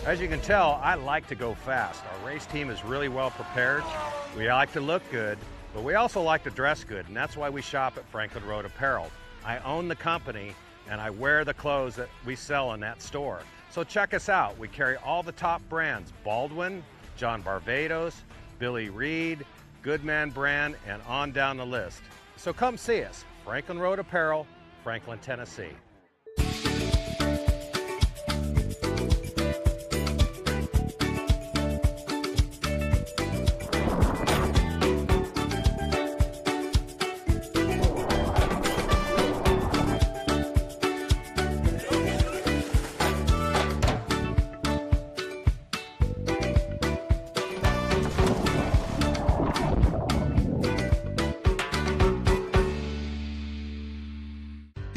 As you can tell, I like to go fast. Our race team is really well prepared. We like to look good, but we also like to dress good, and that's why we shop at Franklin Road Apparel. I own the company, and I wear the clothes that we sell in that store. So check us out. We carry all the top brands: Baldwin, John Barbados, Billy Reed, Goodman brand, and on down the list. So come see us, Franklin Road Apparel, Franklin, Tennessee.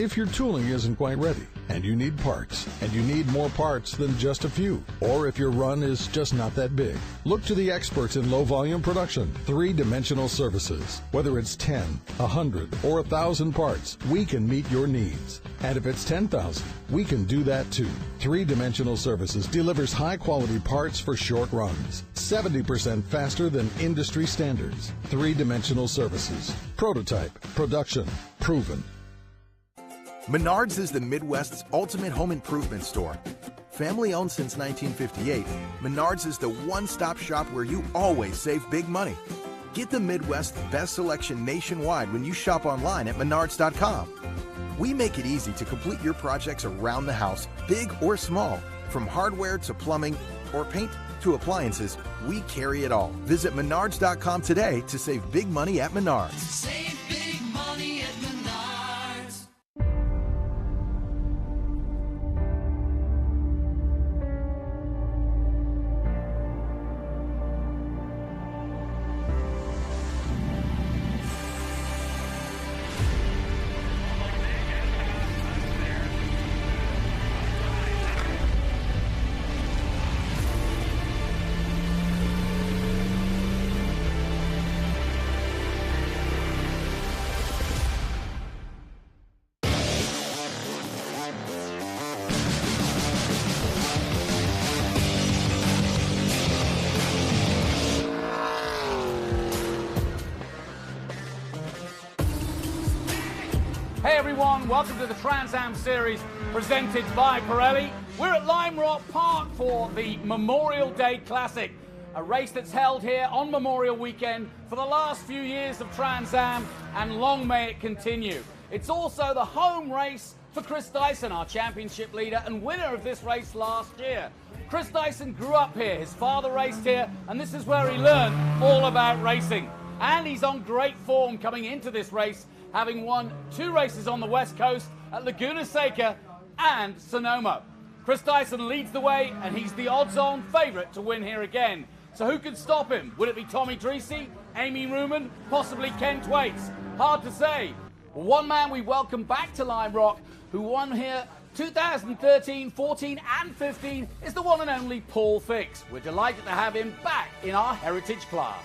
If your tooling isn't quite ready, and you need parts, and you need more parts than just a few, or if your run is just not that big, look to the experts in low-volume production, Three-Dimensional Services. Whether it's 10, 100, or 1,000 parts, we can meet your needs. And if it's 10,000, we can do that too. Three-Dimensional Services delivers high-quality parts for short runs, 70% faster than industry standards. Three-Dimensional Services. Prototype, production, proven. Menards is the Midwest's ultimate home improvement store. Family owned since 1958, Menards is the one-stop shop where you always save big money. Get the Midwest's best selection nationwide when you shop online at menards.com. We make it easy to complete your projects around the house, big or small. From hardware to plumbing or paint to appliances, we carry it all. Visit menards.com today to save big money at Menards. Save big money at Menards. Hey everyone, welcome to the Trans Am Series presented by Pirelli. We're at Lime Rock Park for the Memorial Day Classic, a race that's held here on Memorial Weekend for the last few years of Trans Am, and long may it continue. It's also the home race for Chris Dyson, our championship leader and winner of this race last year. Chris Dyson grew up here, his father raced here, and this is where he learned all about racing. And he's on great form coming into this race, having won 2 races on the West Coast at Laguna Seca and Sonoma. Chris Dyson leads the way, and he's the odds-on favourite to win here again. So who could stop him? Would it be Tommy Dreese, Amy Ruman, possibly Ken Thwaites? Hard to say. One man we welcome back to Lime Rock, who won here 2013, 14 and 15, is the one and only Paul Fix. We're delighted to have him back in our heritage class.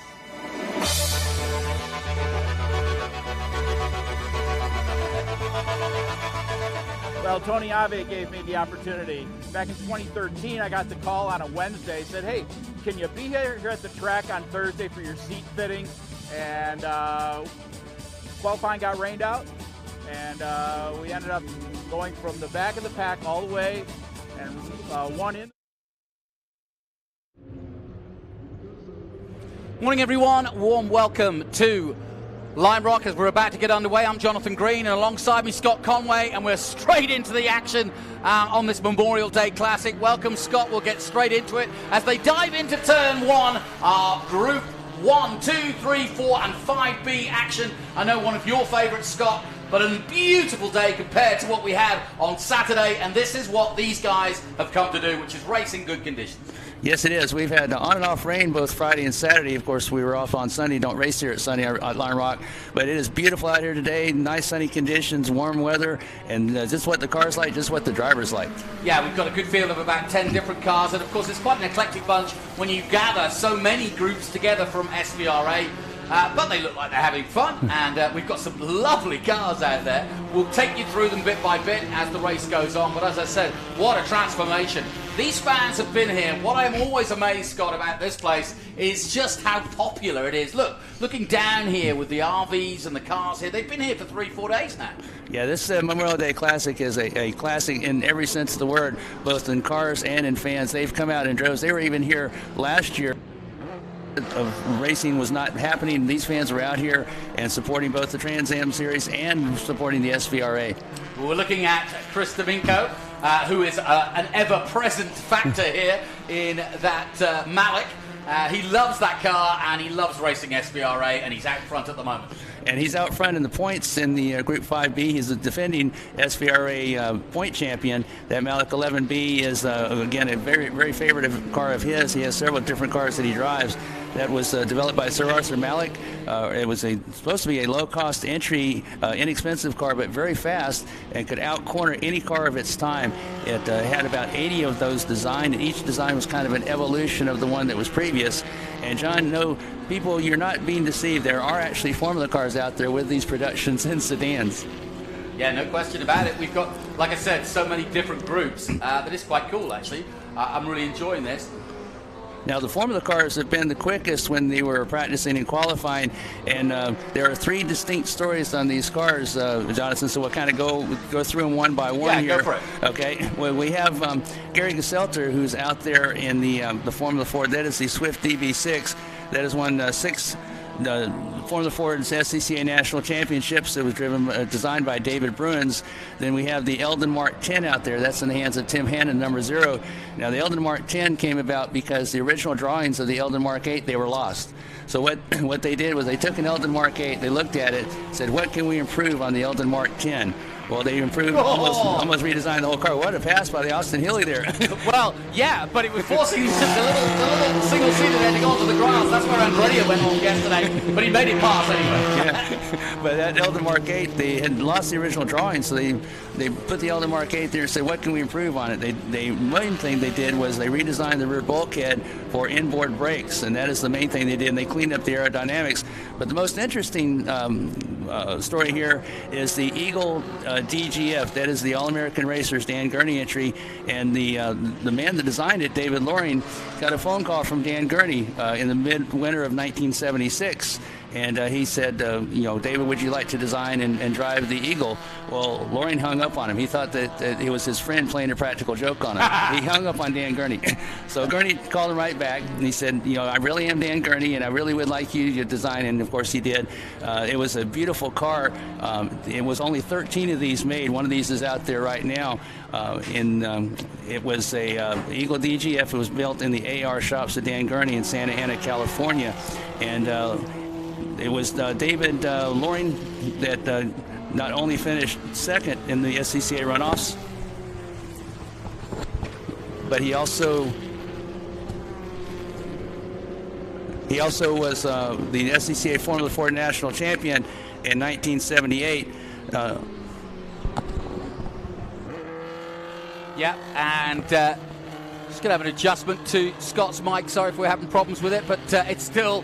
Well, Tony Ave gave me the opportunity. Back in 2013, I got the call on a Wednesday. Said, hey, can you be here at the track on Thursday for your seat fitting? And qualifying got rained out, and we ended up going from the back of the pack all the way and won in. Morning everyone, warm welcome to Lime Rock as we're about to get underway. I'm Jonathan Green, and alongside me Scott Conway, and we're straight into the action on this Memorial Day Classic. Welcome, Scott. We'll get straight into it as they dive into turn 1, our Group 1, 2, 3, 4 and 5B action. I know one of your favourites, Scott, but a beautiful day compared to what we had on Saturday, and this is what these guys have come to do, which is race in good conditions. Yes, it is. We've had on and off rain both Friday and Saturday. Of course, we were off on Sunday. Don't race here at Sunday at Lime Rock. But it is beautiful out here today. Nice sunny conditions, warm weather, and just what the cars like, just what the drivers like. Yeah, we've got a good feel of about 10 different cars. And, of course, it's quite an eclectic bunch when you gather so many groups together from SVRA. But they look like they're having fun, and we've got some lovely cars out there. We'll take you through them bit by bit as the race goes on. But as I said, what a transformation these fans have been here. What I'm always amazed, Scott, about this place is just how popular it is. Look, looking down here with the RVs and the cars here, they've been here for 3-4 days now. Yeah, this Memorial Day Classic is a classic in every sense of the word, both in cars and in fans. They've come out in droves. They were even here last year. Of racing was not happening. These fans were out here and supporting both the Trans Am Series and supporting the SVRA. We're looking at Chris Domingo, who is an ever-present factor here in that Malik. He loves that car and he loves racing SVRA, and he's out front at the moment. And he's out front in the points in the Group 5B. He's a defending SVRA point champion. That Malik 11B is, again, a very, very favorite car of his. He has several different cars that he drives. That was developed by Sir Arthur Malik. It was supposed to be a low-cost entry, inexpensive car, but very fast and could out-corner any car of its time. It had about 80 of those designed, and each design was kind of an evolution of the one that was previous. And John, no, people, you're not being deceived. There are actually Formula cars out there with these productions in sedans. Yeah, no question about it. We've got, like I said, so many different groups. That is quite cool, actually. I'm really enjoying this. Now, the Formula cars have been the quickest when they were practicing and qualifying, and there are 3 distinct stories on these cars, Jonathan, so we'll kind of go through them one by one here. Yeah, go for it. Okay. Well, we have Gary Gesselter, who's out there in the Formula Ford. That is the Swift DB6. That has won 6 Formula Ford's SCCA National Championships. It was designed by David Bruins. Then we have the Eldon Mark 10 out there. That's in the hands of Tim Hannon, number 0. Now, the Eldon Mark 10 came about because the original drawings of the Eldon Mark 8, they were lost. So what they did was they took an Eldon Mark 8, they looked at it, said, what can we improve on the Eldon Mark 10? Well, they improved, almost redesigned the whole car. What a pass by the Austin Hilly there. Well, yeah, but it was forcing the little single-seater there to go onto the grass. That's where Andrea went on yesterday, but he made it pass anyway. Yeah, but that Eldon Mark 8, they had lost the original drawing, so they put the Eldon Mark 8 there and said, what can we improve on it? The main thing they did was they redesigned the rear bulkhead for inboard brakes, and that is the main thing they did, and they cleaned up the aerodynamics. But the most interesting story here is the Eagle DGF. That is the All-American Racers Dan Gurney entry, and the man that designed it, David Loring, got a phone call from Dan Gurney in the midwinter of 1976. And he said, David, would you like to design and drive the Eagle? Well, Loring hung up on him. He thought that it was his friend playing a practical joke on him. He hung up on Dan Gurney. So Gurney called him right back, and he said, I really am Dan Gurney, and I really would like you to design. And, of course, he did. It was a beautiful car. It was only 13 of these made. One of these is out there right now. It was a Eagle DGF. It was built in the AR shops of Dan Gurney in Santa Ana, California. And it was David Loring that not only finished second in the SCCA runoffs, but he also was the SCCA Formula Ford National Champion in 1978. Yeah, and just going to have an adjustment to Scott's mic. Sorry if we're having problems with it, but it's still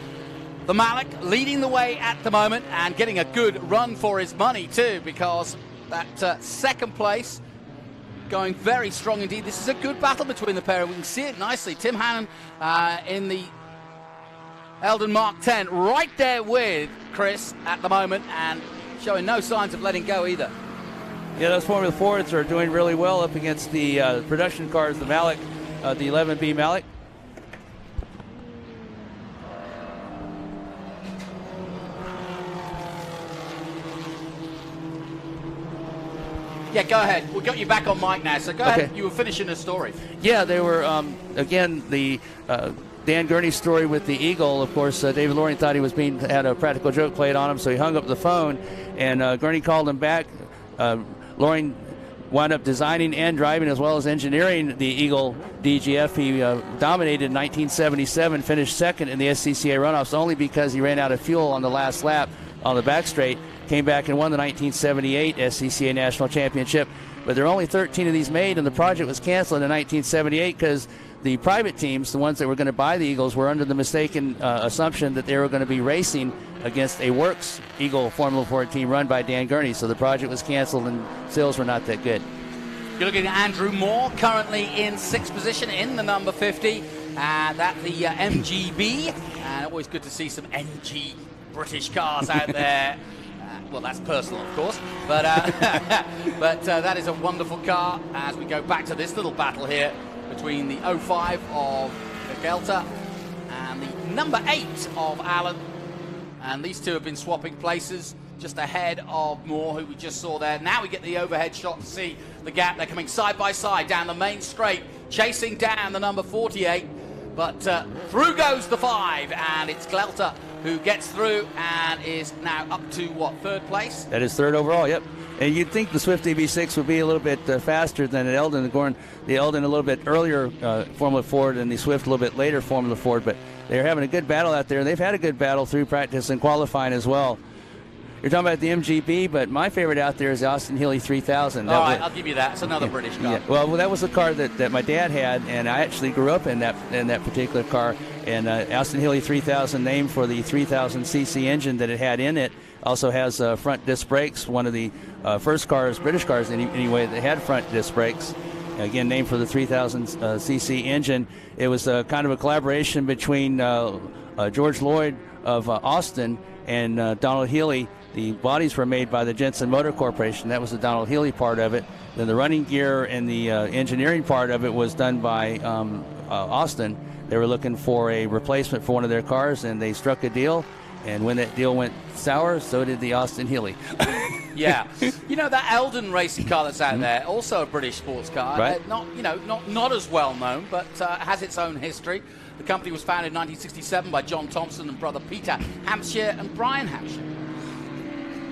the Malik leading the way at the moment and getting a good run for his money too, because that second place going very strong indeed. This is a good battle between the pair, and we can see it nicely. Tim Hannon in the Eldon Mark 10 right there with Chris at the moment, and showing no signs of letting go either. Yeah, those Formula Fords are doing really well up against the production cars, the Malik, the 11B Malik. Yeah, go ahead. We got you back on mic now, so go ahead. You were finishing a story. Yeah, they were, again, the Dan Gurney story with the Eagle. Of course, David Loring thought he was had a practical joke played on him, so he hung up the phone, and Gurney called him back. Loring wound up designing and driving as well as engineering the Eagle DGF. He dominated in 1977, finished second in the SCCA runoffs only because he ran out of fuel on the last lap on the back straight. Came back and won the 1978 SCCA National Championship. But there are only 13 of these made, and the project was canceled in 1978 because the private teams, the ones that were going to buy the Eagles, were under the mistaken assumption that they were going to be racing against a Works Eagle Formula Ford team run by Dan Gurney. So the project was canceled and sales were not that good. You're looking at Andrew Moore, currently in 6th position in the number 50. That's the MGB. And always good to see some NG British cars out there. Well, that's personal, of course. But, but that is a wonderful car as we go back to this little battle here between the 05 of Gelter and the number 8 of Allen. And these two have been swapping places just ahead of Moore, who we just saw there. Now we get the overhead shot to see the gap. They're coming side by side down the main straight, chasing down the number 48. But through goes the 5, and it's Gelter who gets through and is now up to, what, 3rd place? That is 3rd overall, yep. And you'd think the Swift EV6 would be a little bit faster than the Eldon. The Eldon a little bit earlier Formula Ford and the Swift a little bit later Formula Ford, but they're having a good battle out there. They've had a good battle through practice and qualifying as well. You're talking about the MGB, but my favorite out there is the Austin Healey 3000. All right, I'll give you that. It's another British car. Yeah. Well, that was the car that my dad had, and I actually grew up in that particular car. And Austin Healey 3000, named for the 3000cc engine that it had in it. Also has front disc brakes. One of the first cars, British cars anyway, that had front disc brakes. Again, named for the 3000cc engine. It was kind of a collaboration between George Lloyd of Austin and Donald Healey. The bodies were made by the Jensen Motor Corporation. That was the Donald Healey part of it. Then the running gear and the engineering part of it was done by Austin. They were looking for a replacement for one of their cars, and they struck a deal. And when that deal went sour, so did the Austin Healey. Yeah, you know that Eldon racing car that's out there, also a British sports car. Right. Not as well known, but has its own history. The company was founded in 1967 by John Thompson and brother Peter Hampshire and Brian Hampshire.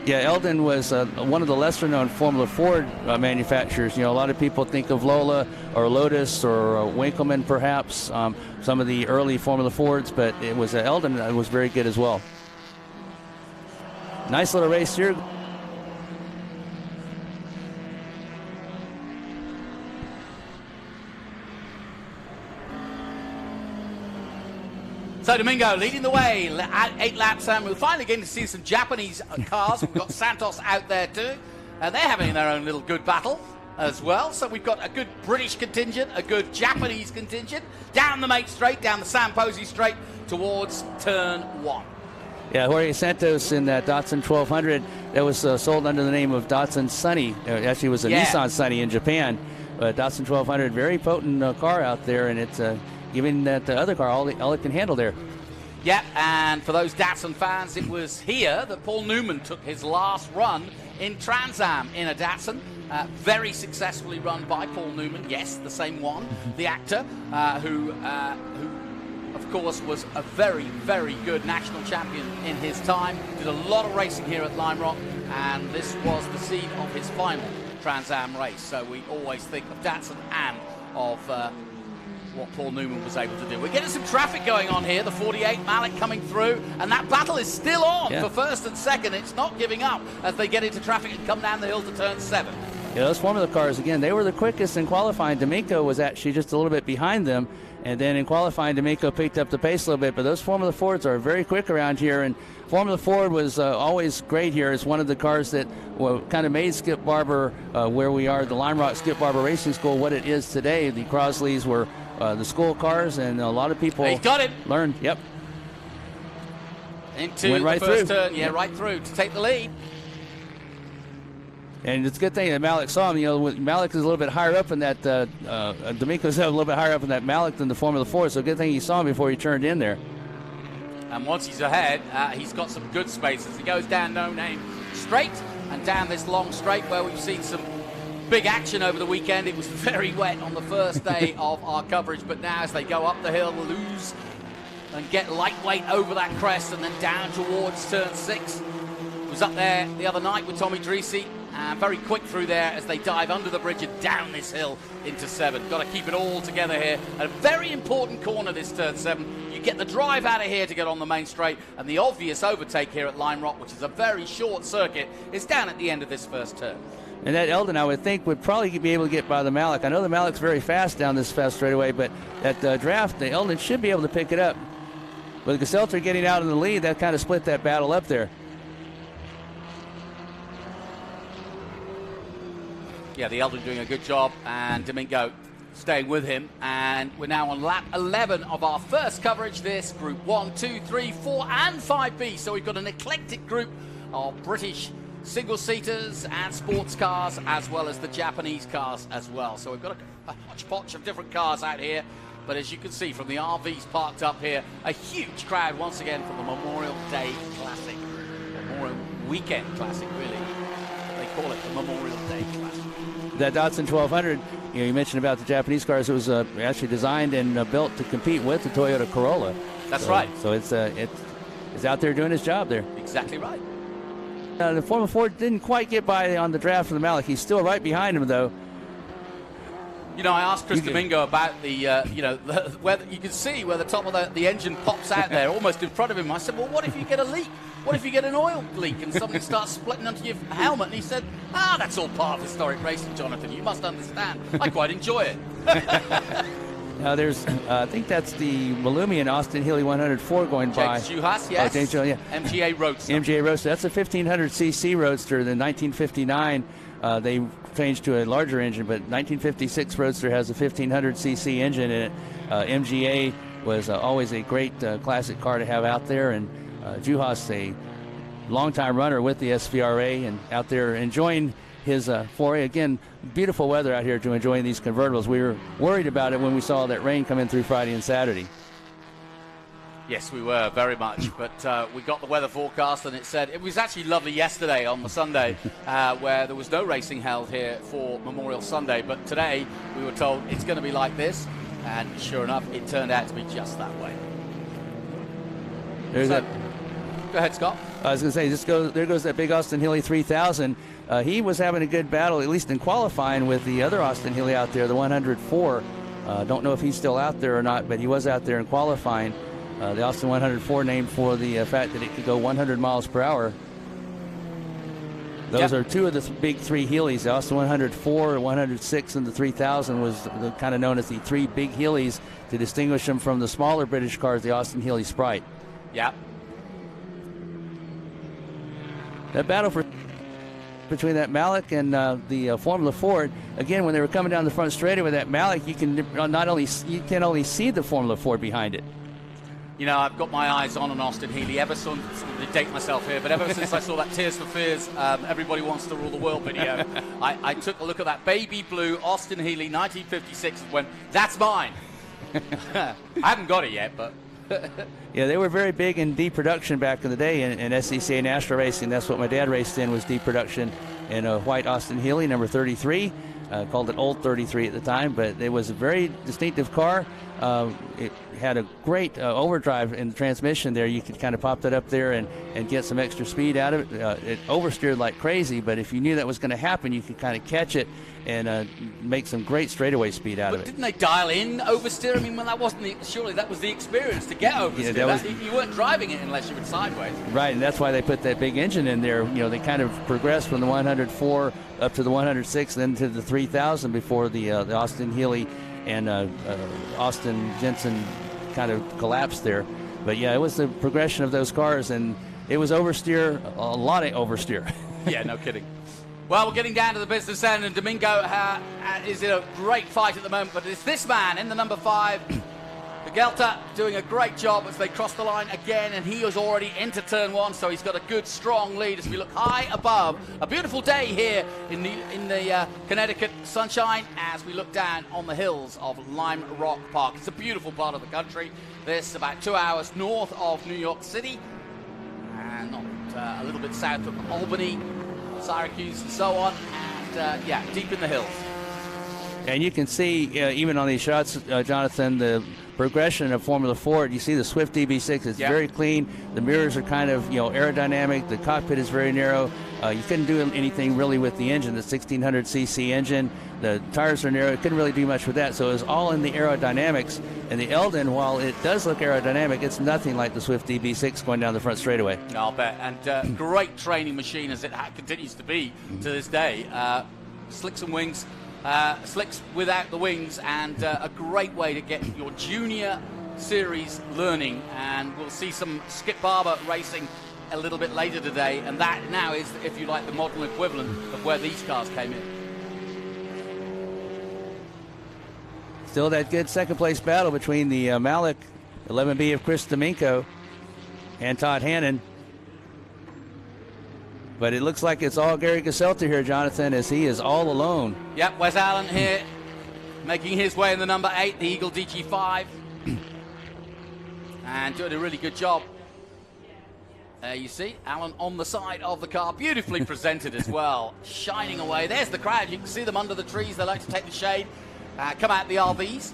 Yeah, Eldon was one of the lesser-known Formula Ford manufacturers. You know, a lot of people think of Lola or Lotus or Winkleman, perhaps, some of the early Formula Fords, but it was Eldon that was very good as well. Nice little race here. So Domingo leading the way at 8 laps, and we're finally getting to see some Japanese cars. We've got Santos out there too, and they're having their own little good battle as well. So we've got a good British contingent, a good Japanese contingent, down the main straight, down the San Posi straight towards turn 1. Yeah, Jorge Santos in that Datsun 1200 that was sold under the name of Datsun Sunny. Actually, it was a Nissan Sunny in Japan. Datsun 1200, very potent car out there, and it's giving that other car all it can handle there. Yeah, and for those Datsun fans, it was here that Paul Newman took his last run in Trans Am in a Datsun. Very successfully run by Paul Newman, yes, the same one, the actor, who of course was a very, very good national champion in his time. Did a lot of racing here at Lime Rock, and this was the seed of his final Trans Am race. So we always think of Datsun and of what Paul Newman was able to do. We're getting some traffic going on here. The 48 Malik coming through, and that battle is still on for first and second. It's not giving up as they get into traffic and come down the hill to turn 7. Yeah, those Formula cars, again, they were the quickest in qualifying. D'Amico was actually just a little bit behind them, and then in qualifying, D'Amico picked up the pace a little bit, but those Formula Fords are very quick around here, and Formula Ford was always great here. It's one of the cars that kind of made Skip Barber, where we are, the Lime Rock Skip Barber Racing School, what it is today. The Crosleys were the school cars, and a lot of people learned. Yep. Into the first turn, right through to take the lead. And it's a good thing that Malik saw him. You know, Malik is a little bit higher up in that, D'Amico's a little bit higher up in that Malik than the Formula 4, so good thing he saw him before he turned in there. And once he's ahead, he's got some good spaces. He goes down No Name straight and down this long straight where we've seen some big action over the weekend. It was very wet on the first day of our coverage, but now as they go up the hill, lose and get lightweight over that crest and then down towards turn 6. Was up there the other night with Tommy Dreesy, and very quick through there as they dive under the bridge and down this hill into 7. Got to keep it all together here. A very important corner, this turn 7. You get the drive out of here to get on the main straight, and the obvious overtake here at Lime Rock, which is a very short circuit, is down at the end of this first turn. And that Eldon, I would think, would probably be able to get by the Malik. I know the Malik's very fast down this fast straightaway, but that draft, the Eldon should be able to pick it up. With Gesselter getting out in the lead, that kind of split that battle up there. Yeah, the Eldon doing a good job, and Domingo staying with him. And we're now on lap 11 of our first coverage. This Group 1, 2, 3, 4, and 5B. So we've got an eclectic group of British single-seaters and sports cars, as well as the Japanese cars as well. So we've got a hodgepodge of different cars out here. But as you can see from the RVs parked up here, a huge crowd once again for the Memorial Day Classic. Memorial Weekend Classic, really. They call it the Memorial Day Classic. That Datsun 1200, you mentioned about the Japanese cars. It was actually designed and built to compete with the Toyota Corolla. That's right. So it's out there doing his job there. Exactly right. The Formula Ford didn't quite get by on the draft for the Malik. He's still right behind him, though. You know, I asked Chris Domingo about the, where you can see where the top of the engine pops out there, almost in front of him. I said, well, what if you get a leak? What if you get an oil leak and something starts splitting onto your helmet? And he said, that's all part of historic racing, Jonathan. You must understand. I quite enjoy it. Now there's, I think that's the Malumian Austin Healey 104 going by. James Juhas, yes. James Juhas, yeah. MGA Roadster. MGA Roadster. That's a 1500cc Roadster. In 1959, they changed to a larger engine, but 1956 Roadster has a 1500cc engine in it. MGA was always a great classic car to have out there, and Juhas, a longtime runner with the SVRA, and out there enjoying his foray. Again, beautiful weather out here to enjoying these convertibles. We were worried about it when we saw that rain come in through Friday and Saturday. Yes, we were, very much. But we got the weather forecast, and it said it was actually lovely yesterday on the Sunday, where there was no racing held here for Memorial Sunday. But today we were told it's going to be like this, and sure enough, it turned out to be just that way. There's Go ahead, Scott. I was going to say, there goes that big Austin Healey 3000. He was having a good battle, at least in qualifying, with the other Austin Healey out there, the 104. Don't know if he's still out there or not, but he was out there in qualifying. The Austin 104 named for the fact that it could go 100 miles per hour. Those are two of the big three Healeys. The Austin 104, 106, and the 3000 was kind of known as the three big Healeys to distinguish them from the smaller British cars, the Austin Healey Sprite. Yeah. That battle between that Malik and the Formula Ford, again, when they were coming down the front straightaway with that Malik, you can only see the Formula Ford behind it. You know, I've got my eyes on an Austin Healey ever since, I'm going to date myself here, but ever since I saw that Tears for Fears, Everybody Wants to Rule the World video, I took a look at that baby blue Austin Healey 1956 and went, that's mine. I haven't got it yet, but... Yeah, they were very big in D production back in the day in SCCA National Racing. That's what my dad raced in, was D production in a white Austin Healey, number 33. Called it Old 33 at the time, but it was a very distinctive car. It had a great overdrive in the transmission there. You could kind of pop that up there and get some extra speed out of it. It oversteered like crazy, but if you knew that was going to happen, you could kind of catch it and make some great straightaway speed out of it. Didn't they dial in oversteer? I mean, when that wasn't surely that was the experience to get oversteer. Yeah, you weren't driving it unless you were sideways. Right, and that's why they put that big engine in there. You know, they kind of progressed from the 104 up to the 106, then to the 3000 before the Austin Healey and Austin Jensen kind of collapsed there. But yeah, it was the progression of those cars, and it was oversteer, a lot of oversteer. Yeah, no kidding. Well, we're getting down to the business end, and Domingo is in a great fight at the moment, but it's this man in the number 5, the Gelter, doing a great job as they cross the line again, and he was already into turn 1, so he's got a good, strong lead as we look high above. A beautiful day here in the Connecticut sunshine as we look down on the hills of Lime Rock Park. It's a beautiful part of the country. This about 2 hours north of New York City, and a little bit south of Albany, Syracuse, and so on, and yeah, deep in the hills. And you can see, even on these shots, Jonathan, the progression of Formula Ford. You see the Swift DB6 is very clean. The mirrors are kind of, aerodynamic. The cockpit is very narrow. You couldn't do anything really with the engine, the 1600cc engine. The tires are narrow. It couldn't really do much with that. So it was all in the aerodynamics. And the Eldon, while it does look aerodynamic, it's nothing like the Swift DB6 going down the front straightaway. No, I'll bet. And great training machine as it continues to be to this day. Slicks and wings. Slicks without the wings, and a great way to get your junior series learning. And we'll see some Skip Barber racing a little bit later today, and that now is, if you like, the modern equivalent of where these cars came in. still that good second-place battle between the Malik 11B of Chris Domingo and Todd Hannon. But it looks like it's all Gary Gaselter here, Jonathan, as he is all alone. Yep, Wes Allen here, making his way in the number 8, the Eagle DG5. And doing a really good job. There you see Allen on the side of the car, beautifully presented as well, shining away. There's the crowd. You can see them under the trees. They like to take the shade, come out the RVs.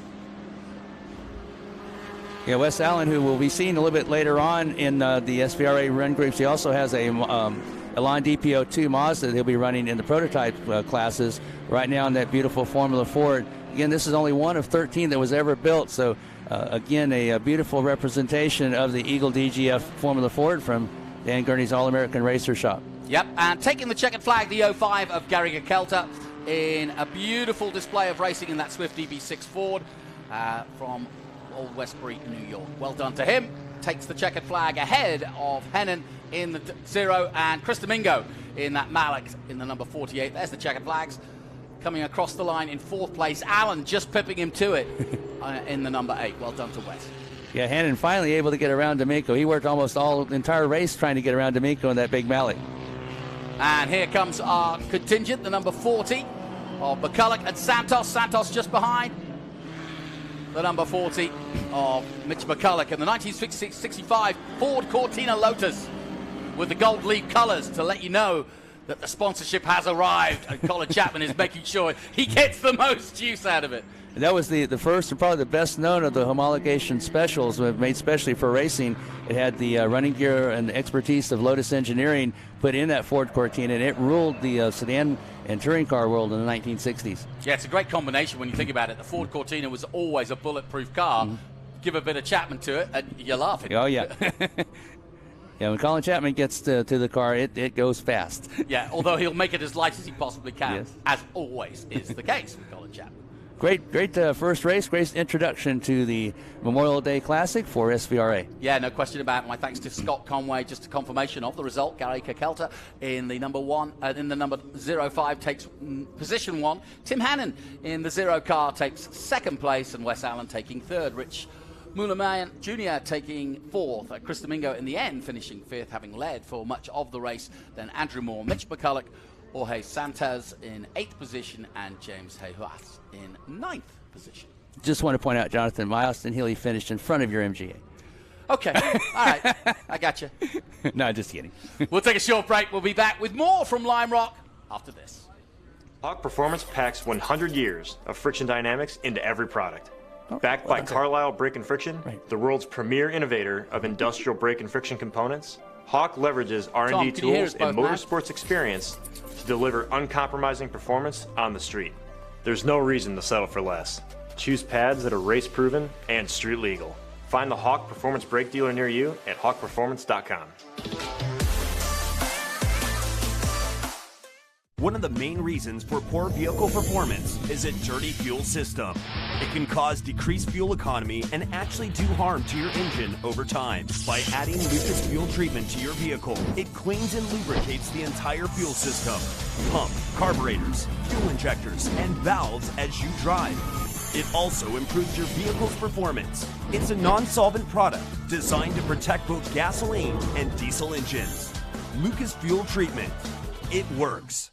Yeah, Wes Allen, who will be seen a little bit later on in the SVRA run groups. He also has a Elan DPO2 Mazda that he'll be running in the prototype classes right now in that beautiful Formula Ford. Again, this is only one of 13 that was ever built, so again, a beautiful representation of the Eagle DGF Formula Ford from Dan Gurney's All-American Racer Shop. Yep, and taking the checkered flag, the 05 of Gary Gaselter, in a beautiful display of racing in that Swift DB6 Ford from Old Westbury, New York. Well done to him. Takes the checkered flag ahead of Hennon in the 0 and Chris Domingo in that Malik in the number 48. There's the checkered flags. Coming across the line in 4th place. Allen just pipping him to it in the number 8. Well done to Wes. Yeah, Hannon finally able to get around D'Amico. He worked almost all the entire race trying to get around D'Amico in that big Malik. And here comes our contingent, the number 40 of McCulloch and Santos. Santos just behind the number 40 of Mitch McCulloch in the 1965 Ford Cortina Lotus with the gold leaf colors to let you know that the sponsorship has arrived, and Colin Chapman is making sure he gets the most use out of it. And that was the first and probably the best known of the homologation specials made specially for racing. It had the running gear and the expertise of Lotus Engineering put in that Ford Cortina, and it ruled the sedan and touring car world in the 1960s. Yeah, it's a great combination when you think about it. The Ford Cortina was always a bulletproof car. Give a bit of Chapman to it, and you're laughing. Oh, yeah. Yeah, when Colin Chapman gets to the car, it goes fast. Yeah, although he'll make it as light as he possibly can, yes, as always is the case with Colin Chapman. Great first race, great introduction to the Memorial Day Classic for SVRA. Yeah, no question about it. My thanks to Scott Conway, just a confirmation of the result. Gary Gaselter in the number 05 takes position 1. Tim Hannon in the 0 car takes 2nd place, and Wes Allen taking 3rd. Rich Mullerman Jr. taking 4th. Chris Domingo in the end finishing 5th, having led for much of the race. Then Andrew Moore, Mitch McCulloch, Jorge Santos in 8th position, and James Hayhuas in 9th position. Just want to point out, Jonathan, my Austin Healey finished in front of your MGA. Okay, all right, I got you. No, just kidding. We'll take a short break. We'll be back with more from Lime Rock after this. Hawk Performance packs 100 years of friction dynamics into every product. Oh, Backed by Carlisle Brake and Friction, the world's premier innovator of industrial brake and friction components, Hawk leverages R&D tools and motorsports experience to deliver uncompromising performance on the street. There's no reason to settle for less. Choose pads that are race-proven and street-legal. Find the Hawk Performance brake dealer near you at hawkperformance.com. One of the main reasons for poor vehicle performance is a dirty fuel system. It can cause decreased fuel economy and actually do harm to your engine over time. By adding Lucas Fuel Treatment to your vehicle, it cleans and lubricates the entire fuel system. Pump, carburetors, fuel injectors, and valves as you drive. It also improves your vehicle's performance. It's a non-solvent product designed to protect both gasoline and diesel engines. Lucas Fuel Treatment. It works.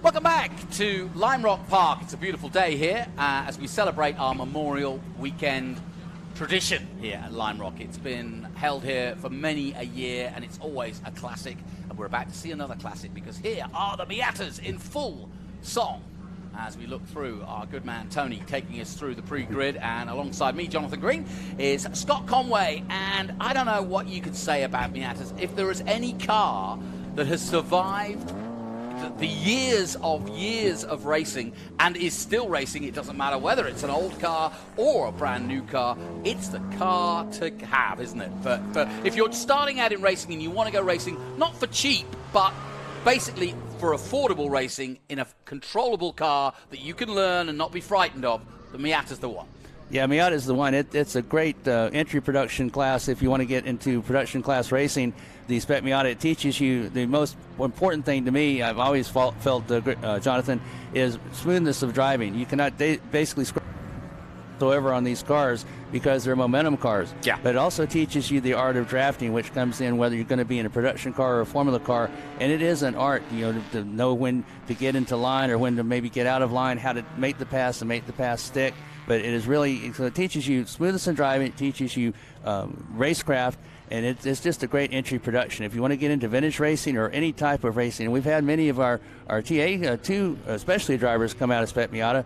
Welcome back to Lime Rock Park. It's a beautiful day here as we celebrate our Memorial Weekend tradition here at Lime Rock. It's been held here for many a year, and it's always a classic. And we're about to see another classic because here are the Miatas in full song. As we look through, our good man Tony taking us through the pre-grid, and alongside me, Jonathan Green, is Scott Conway. And I don't know what you could say about Miatas. If there is any car that has survived the years of racing and is still racing, it doesn't matter whether it's an old car or a brand new car, it's the car to have, isn't it? But if you're starting out in racing and you want to go racing, not for cheap, but basically for affordable racing in a controllable car that you can learn and not be frightened of, the Miata's the one. Yeah, Miata is the one. It's a great entry production class if you want to get into production class racing. The Spec Miata, it teaches you the most important thing to me, I've always felt, Jonathan, is smoothness of driving. You cannot basically screw whatsoever on these cars because they're momentum cars. Yeah. But it also teaches you the art of drafting, which comes in whether you're going to be in a production car or a formula car. And it is an art, to know when to get into line or when to maybe get out of line, how to make the pass and make the pass stick. But it is really, so it teaches you smoothness in driving, it teaches you racecraft, and it's just a great entry production. If you want to get into vintage racing or any type of racing, and we've had many of our TA2 especially drivers come out of Spec Miata.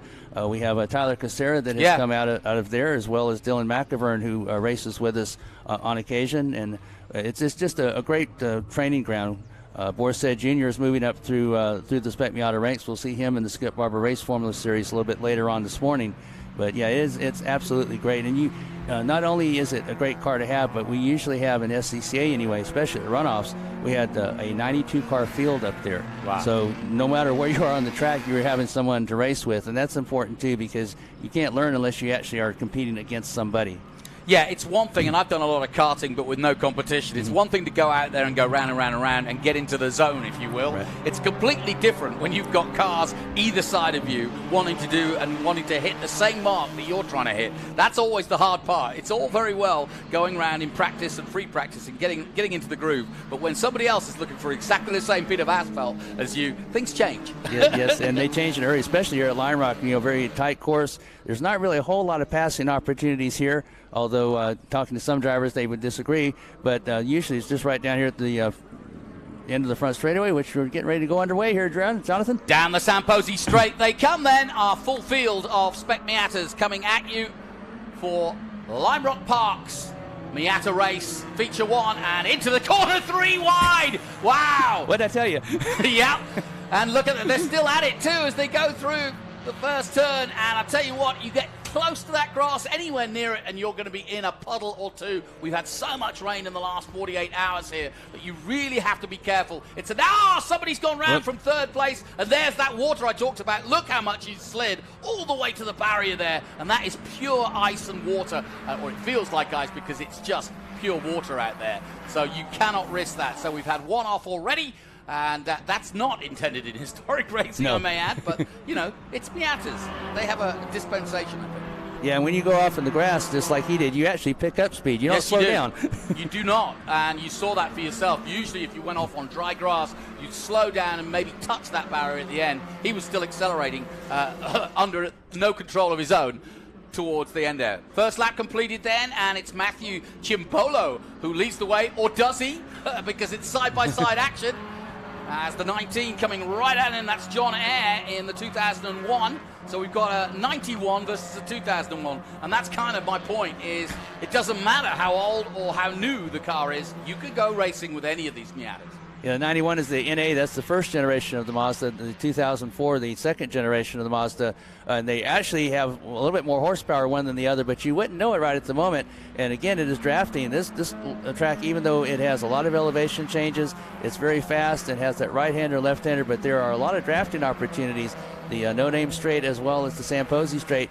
We have Tyler Casera that has come out of there, as well as Dylan McIvern, who races with us on occasion. And it's just a great training ground. Borset Jr. is moving up through the Spec Miata ranks. We'll see him in the Skip Barber Race Formula Series a little bit later on this morning. But yeah, it's absolutely great. And you, not only is it a great car to have, but we usually have an SCCA anyway, especially at the runoffs. We had a 92 car field up there. Wow. So no matter where you are on the track, you're having someone to race with, and that's important too because you can't learn unless you actually are competing against somebody. Yeah, it's one thing, and I've done a lot of karting, but with no competition. It's one thing to go out there and go round and round and round and get into the zone, if you will. Right. It's completely different when you've got cars either side of you wanting to hit the same mark that you're trying to hit. That's always the hard part. It's all very well going around in practice and free practice and getting into the groove, but when somebody else is looking for exactly the same bit of asphalt as you, things change. Yes, and they change in a hurry, especially here at Lime Rock. Very tight course. There's not really a whole lot of passing opportunities here. Although talking to some drivers, they would disagree. But usually it's just right down here at the end of the front straightaway, which we're getting ready to go underway here, Jonathan. Down the Samposi straight they come then. Our full field of Spec Miatas coming at you for Lime Rock Park's Miata race, feature one, and into the corner, 3 wide. Wow. What'd I tell you? Yeah. And look at it, they're still at it too as they go through the first turn. And I tell you what, you get close to that grass, anywhere near it, and you're going to be in a puddle or two. We've had so much rain in the last 48 hours here that you really have to be careful. It's somebody's gone round from third place, and there's that water I talked about. Look how much he's slid all the way to the barrier there, and that is pure ice and water, or it feels like ice because it's just pure water out there. So you cannot risk that. So we've had one off already. And that's not intended in historic racing, I may add, but, it's Miatas. They have a dispensation of it. Yeah, and when you go off in the grass, just like he did, you actually pick up speed. You don't slow down. You do not, and you saw that for yourself. Usually, if you went off on dry grass, you'd slow down and maybe touch that barrier at the end. He was still accelerating under no control of his own towards the end there. First lap completed then, and it's Matthew Chimpolo who leads the way, or does he? Because it's side-by-side action. As the 19 coming right at him, that's John Eyre in the 2001. So we've got a 91 versus a 2001. And that's kind of my point, is it doesn't matter how old or how new the car is. You could go racing with any of these Miatas. Yeah, the 91 is the NA. That's the first generation of the Mazda. The 2004, the second generation of the Mazda. And they actually have a little bit more horsepower one than the other, but you wouldn't know it right at the moment. And again, it is drafting. This track, even though it has a lot of elevation changes, it's very fast. It has that right-hander, left-hander, but there are a lot of drafting opportunities. The no-name straight as well as the Samposi straight.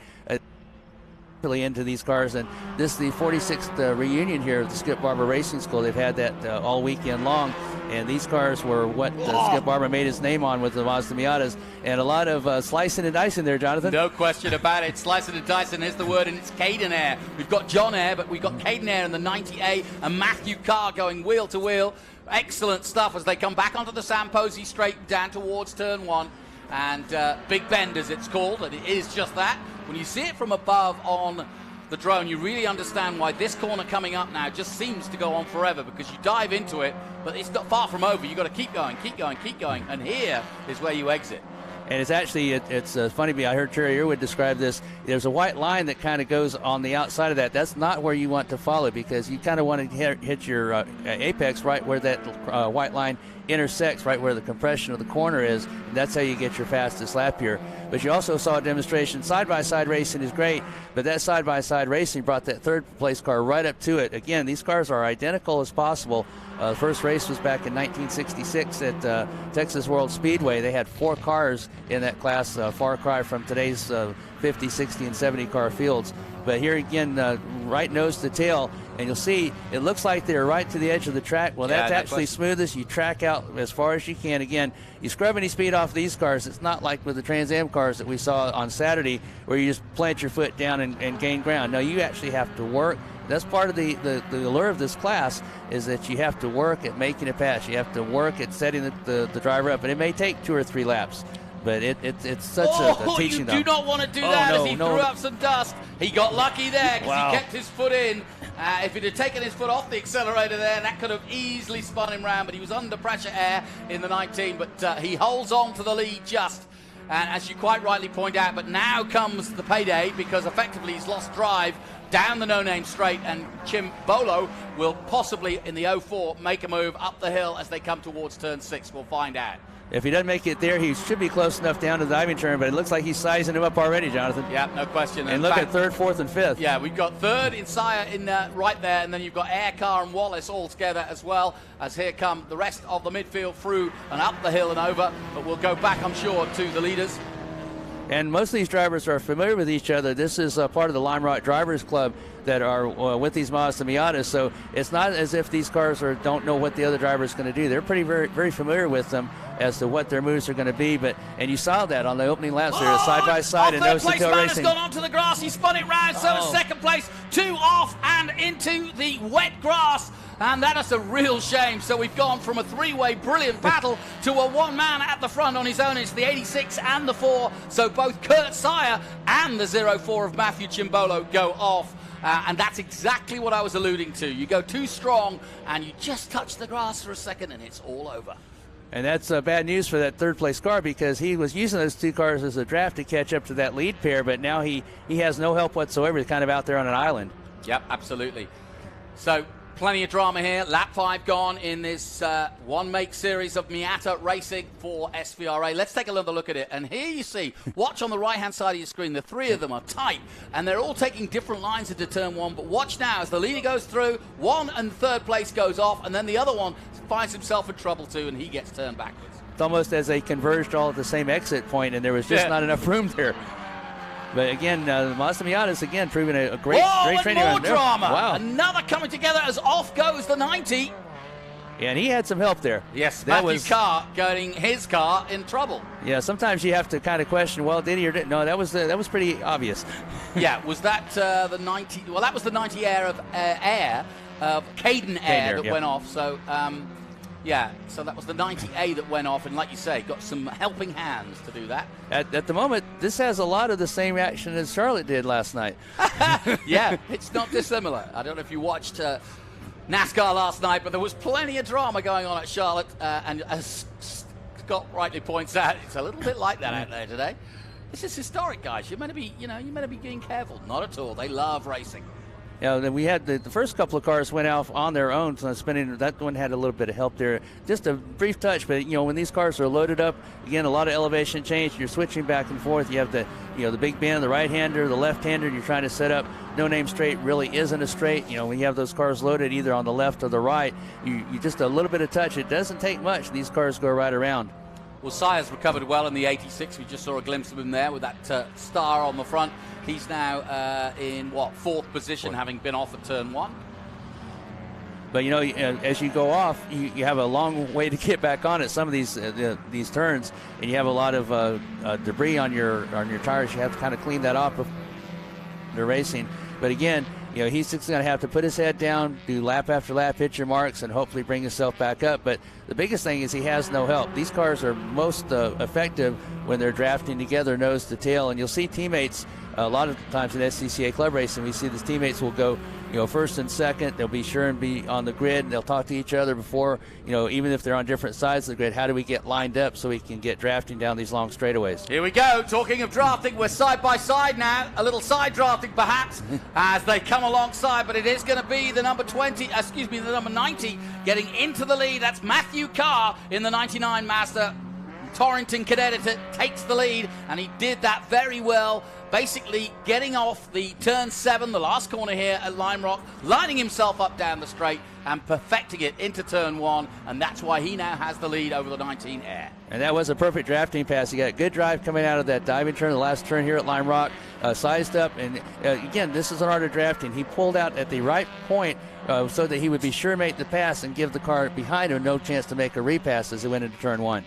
Into these cars, and this is the 46th reunion here of the Skip Barber Racing School. They've had that all weekend long, and these cars were what Skip Barber made his name on with the Mazda Miatas, and a lot of slicing and dicing there, Jonathan. No question about it. Slicing and dicing is the word, and it's Caden Eyre. We've got John Eyre, but we've got Caden Eyre in the 90A, and Matthew Carr going wheel to wheel. Excellent stuff as they come back onto the Samposi straight down towards turn one. and Big Bend as it's called, and it is just that. When you see it from above on the drone, you really understand why this corner coming up now just seems to go on forever, because you dive into it, but it's not far from over. You've got to keep going, keep going, keep going, and here is where you exit. And it's actually, it's funny, I heard Terry Irwood describe this. There's a white line that kind of goes on the outside of that. That's not where you want to follow, because you kind of want to hit your apex right where that white line intersects, right where the compression of the corner is. And that's how you get your fastest lap here. But you also saw a demonstration. Side-by-side racing is great, but that side-by-side racing brought that third-place car right up to it. Again, these cars are identical as possible. The first race was back in 1966 at Texas World Speedway. They had 4 cars in that class, far cry from today's 50, 60, and 70 car fields. But here again, right nose to tail, and you'll see it looks like they're right to the edge of the track. Well, that's actually smoothest. You track out as far as you can. Again, you scrub any speed off these cars. It's not like with the Trans Am cars that we saw on Saturday where you just plant your foot down and gain ground. No, you actually have to work. That's part of the allure of this class, is that you have to work at making a pass. You have to work at setting the driver up, and it may take 2 or 3 laps. But it's such a teaching. You do not want to do that as he threw up some dust. He got lucky there because he kept his foot in. If he'd have taken his foot off the accelerator there, that could have easily spun him round. But he was under pressure air in the 19. But he holds on to the lead just. And as you quite rightly point out, but now comes the payday, because effectively he's lost drive down the no-name straight, and Chimbolo will possibly, in the 04, make a move up the hill as they come towards turn 6. We'll find out. If he doesn't make it there, he should be close enough down to the diving turn, but it looks like he's sizing him up already, Jonathan. Yeah, no question. And look at 3rd, 4th, and 5th. Yeah, we've got 3rd in Sire in right there, and then you've got Aircar and Wallace all together as well, as here come the rest of the midfield through and up the hill and over. But we'll go back, I'm sure, to the leaders. And most of these drivers are familiar with each other. This is part of the Lime Rock Drivers Club that are with these Mazda Miatas. So it's not as if these cars don't know what the other driver is going to do. They're very, very familiar with them as to what their moves are going to be. And you saw that on the opening laps. They're side by side and nose to tail racing. Has gone onto the grass. He spun it round. So is 2nd place. 2 off and into the wet grass. And that is a real shame. So we've gone from a 3-way brilliant battle to a 1-man at the front on his own. It's the 86 and the 4. So both Kurt Sire and the 04 of Matthew Chimbolo go off. And that's exactly what I was alluding to. You go too strong and you just touch the grass for a second and it's all over. And that's bad news for that 3rd-place car, because he was using those 2 cars as a draft to catch up to that lead pair, but now he has no help whatsoever. He's kind of out there on an island. Yep, absolutely. So plenty of drama here. Lap 5 gone in this one-make series of Miata racing for SVRA. Let's take another look at it. And here you see, watch on the right-hand side of your screen, the 3 of them are tight, and they're all taking different lines into turn 1. But watch now, as the leader goes through, 1 and 3rd place goes off, and then the other one finds himself in trouble too, and he gets turned backwards. It's almost as they converged all at the same exit point, and there was just not enough room there. But again, the Mazda Miatas again proving a great training more drama. Wow. Another coming together as off goes the 90. And he had some help there. Yes, Matthew's car getting his car in trouble. Yeah, sometimes you have to kind of question, well, did he or didn't? No, that was pretty obvious. Yeah, was that the 90? Well, that was the 90 Air of Caden Air that went off. So, yeah, so that was the 90A that went off, and like you say, got some helping hands to do that. At the moment, this has a lot of the same action as Charlotte did last night. Yeah, it's not dissimilar. I don't know if you watched NASCAR last night, but there was plenty of drama going on at Charlotte, and as Scott rightly points out, it's a little bit like that out there today. This is historic, guys. You're meant to be, you're meant to be being careful. Not at all. They love racing. Yeah, then we had the first couple of cars went off on their own, so spinning. That one had a little bit of help there. Just a brief touch, but when these cars are loaded up, again, a lot of elevation change. You're switching back and forth. You have the big bend, the right-hander, the left-hander. You're trying to set up. No name straight really isn't a straight. When you have those cars loaded either on the left or the right, you just a little bit of touch. It doesn't take much. These cars go right around. Well, Sire's recovered well in the 86. We just saw a glimpse of him there with that star on the front. He's now in, 4th position, having been off at turn 1. But, as you go off, you have a long way to get back on at some of these turns, and you have a lot of debris on your tires. You have to kind of clean that off before racing. But again, you know, he's just going to have to put his head down, do lap after lap, hit your marks, and hopefully bring himself back up. But the biggest thing is he has no help. These cars are most effective when they're drafting together nose to tail, and you'll see teammates a lot of times in SCCA club racing. We see the teammates will go, you know, first and second. They'll be sure and be on the grid, and they'll talk to each other before, you know, even if they're on different sides of the grid. How do we get lined up so we can get drafting down these long straightaways? Here we go. Talking of drafting, we're side by side now. A little side drafting perhaps as they come alongside, but it is going to be the number 90 getting into the lead. That's Matthew Carr in the 99 Mazda. Torrington Cadet takes the lead, and he did that very well, basically getting off the turn 7, the last corner here at Lime Rock, lining himself up down the straight and perfecting it into turn 1, and that's why he now has the lead over the 19 Air. And that was a perfect drafting pass. He got a good drive coming out of that diving turn, the last turn here at Lime Rock, sized up, and again, this is an art of drafting. He pulled out at the right point so that he would be sure to make the pass and give the car behind him no chance to make a repass as he went into turn 1.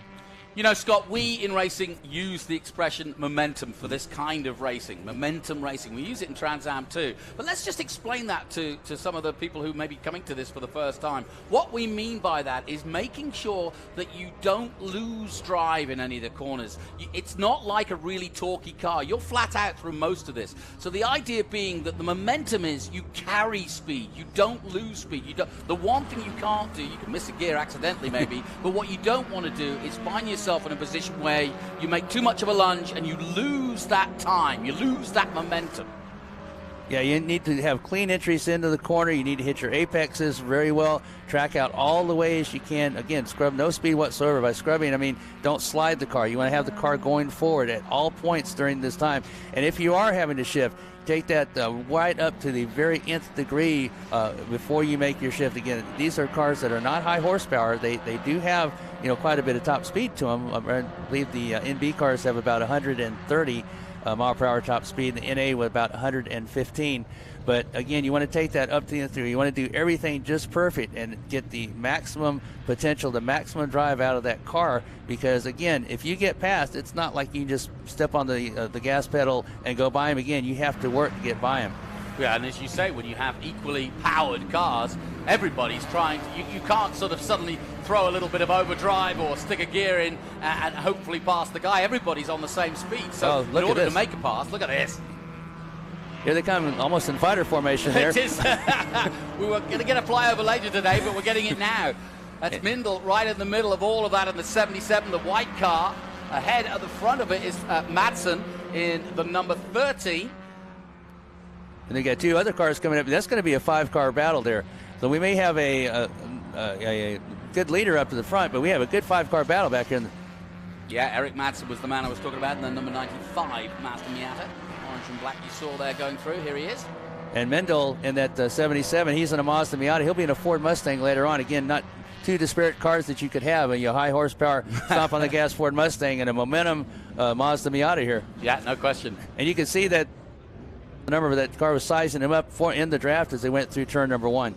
You know, Scott, we in racing use the expression momentum for this kind of racing, momentum racing. We use it in Trans Am too. But let's just explain that to some of the people who may be coming to this for the first time. What we mean by that is making sure that you don't lose drive in any of the corners. It's not like a really torquey car. You're flat out through most of this. So the idea being that the momentum is you carry speed. You don't lose speed. The one thing you can't do, you can miss a gear accidentally maybe, but what you don't want to do is find yourself in a position where you make too much of a lunge and you lose that time, you lose that momentum. Yeah, you need to have clean entries into the corner. You need to hit your apexes very well, track out all the ways you can. Again, scrub no speed whatsoever. By scrubbing, I mean don't slide the car. You want to have the car going forward at all points during this time. And if you are having to shift, take that right up to the very nth degree before you make your shift. Again, these are cars that are not high horsepower. They do have, you know, quite a bit of top speed to them. I believe the NB cars have about 130 mile per hour top speed, the NA with about 115. But again, you want to take that up to the nth degree. You want to do everything just perfect and get the maximum potential, the maximum drive out of that car. Because again, if you get past, it's not like you just step on the gas pedal and go by him again. You have to work to get by him. Yeah, and as you say, when you have equally powered cars, everybody's trying to, you can't sort of suddenly throw a little bit of overdrive or stick a gear in and hopefully pass the guy. Everybody's on the same speed. So in order to make a pass, look at this. Here they come, almost in fighter formation there. It is. We were going to get a flyover later today, but we're getting it now. That's Mindel right in the middle of all of that in the 77, the white car. Ahead at the front of it is Madsen in the number 13. And they got two other cars coming up. That's going to be a 5-car battle there. So we may have a good leader up to the front, but we have a good 5-car battle back here. Yeah, Eric Madsen was the man I was talking about, and then number 95, Mazda Miata. Orange and black you saw there going through. Here he is. And Mindel in that 77, he's in a Mazda Miata. He'll be in a Ford Mustang later on. Again, not two disparate cars that you could have. A high horsepower stomp on the gas Ford Mustang and a momentum Mazda Miata here. Yeah, no question. And you can see that the number of that car was sizing him up in the draft as they went through turn number 1.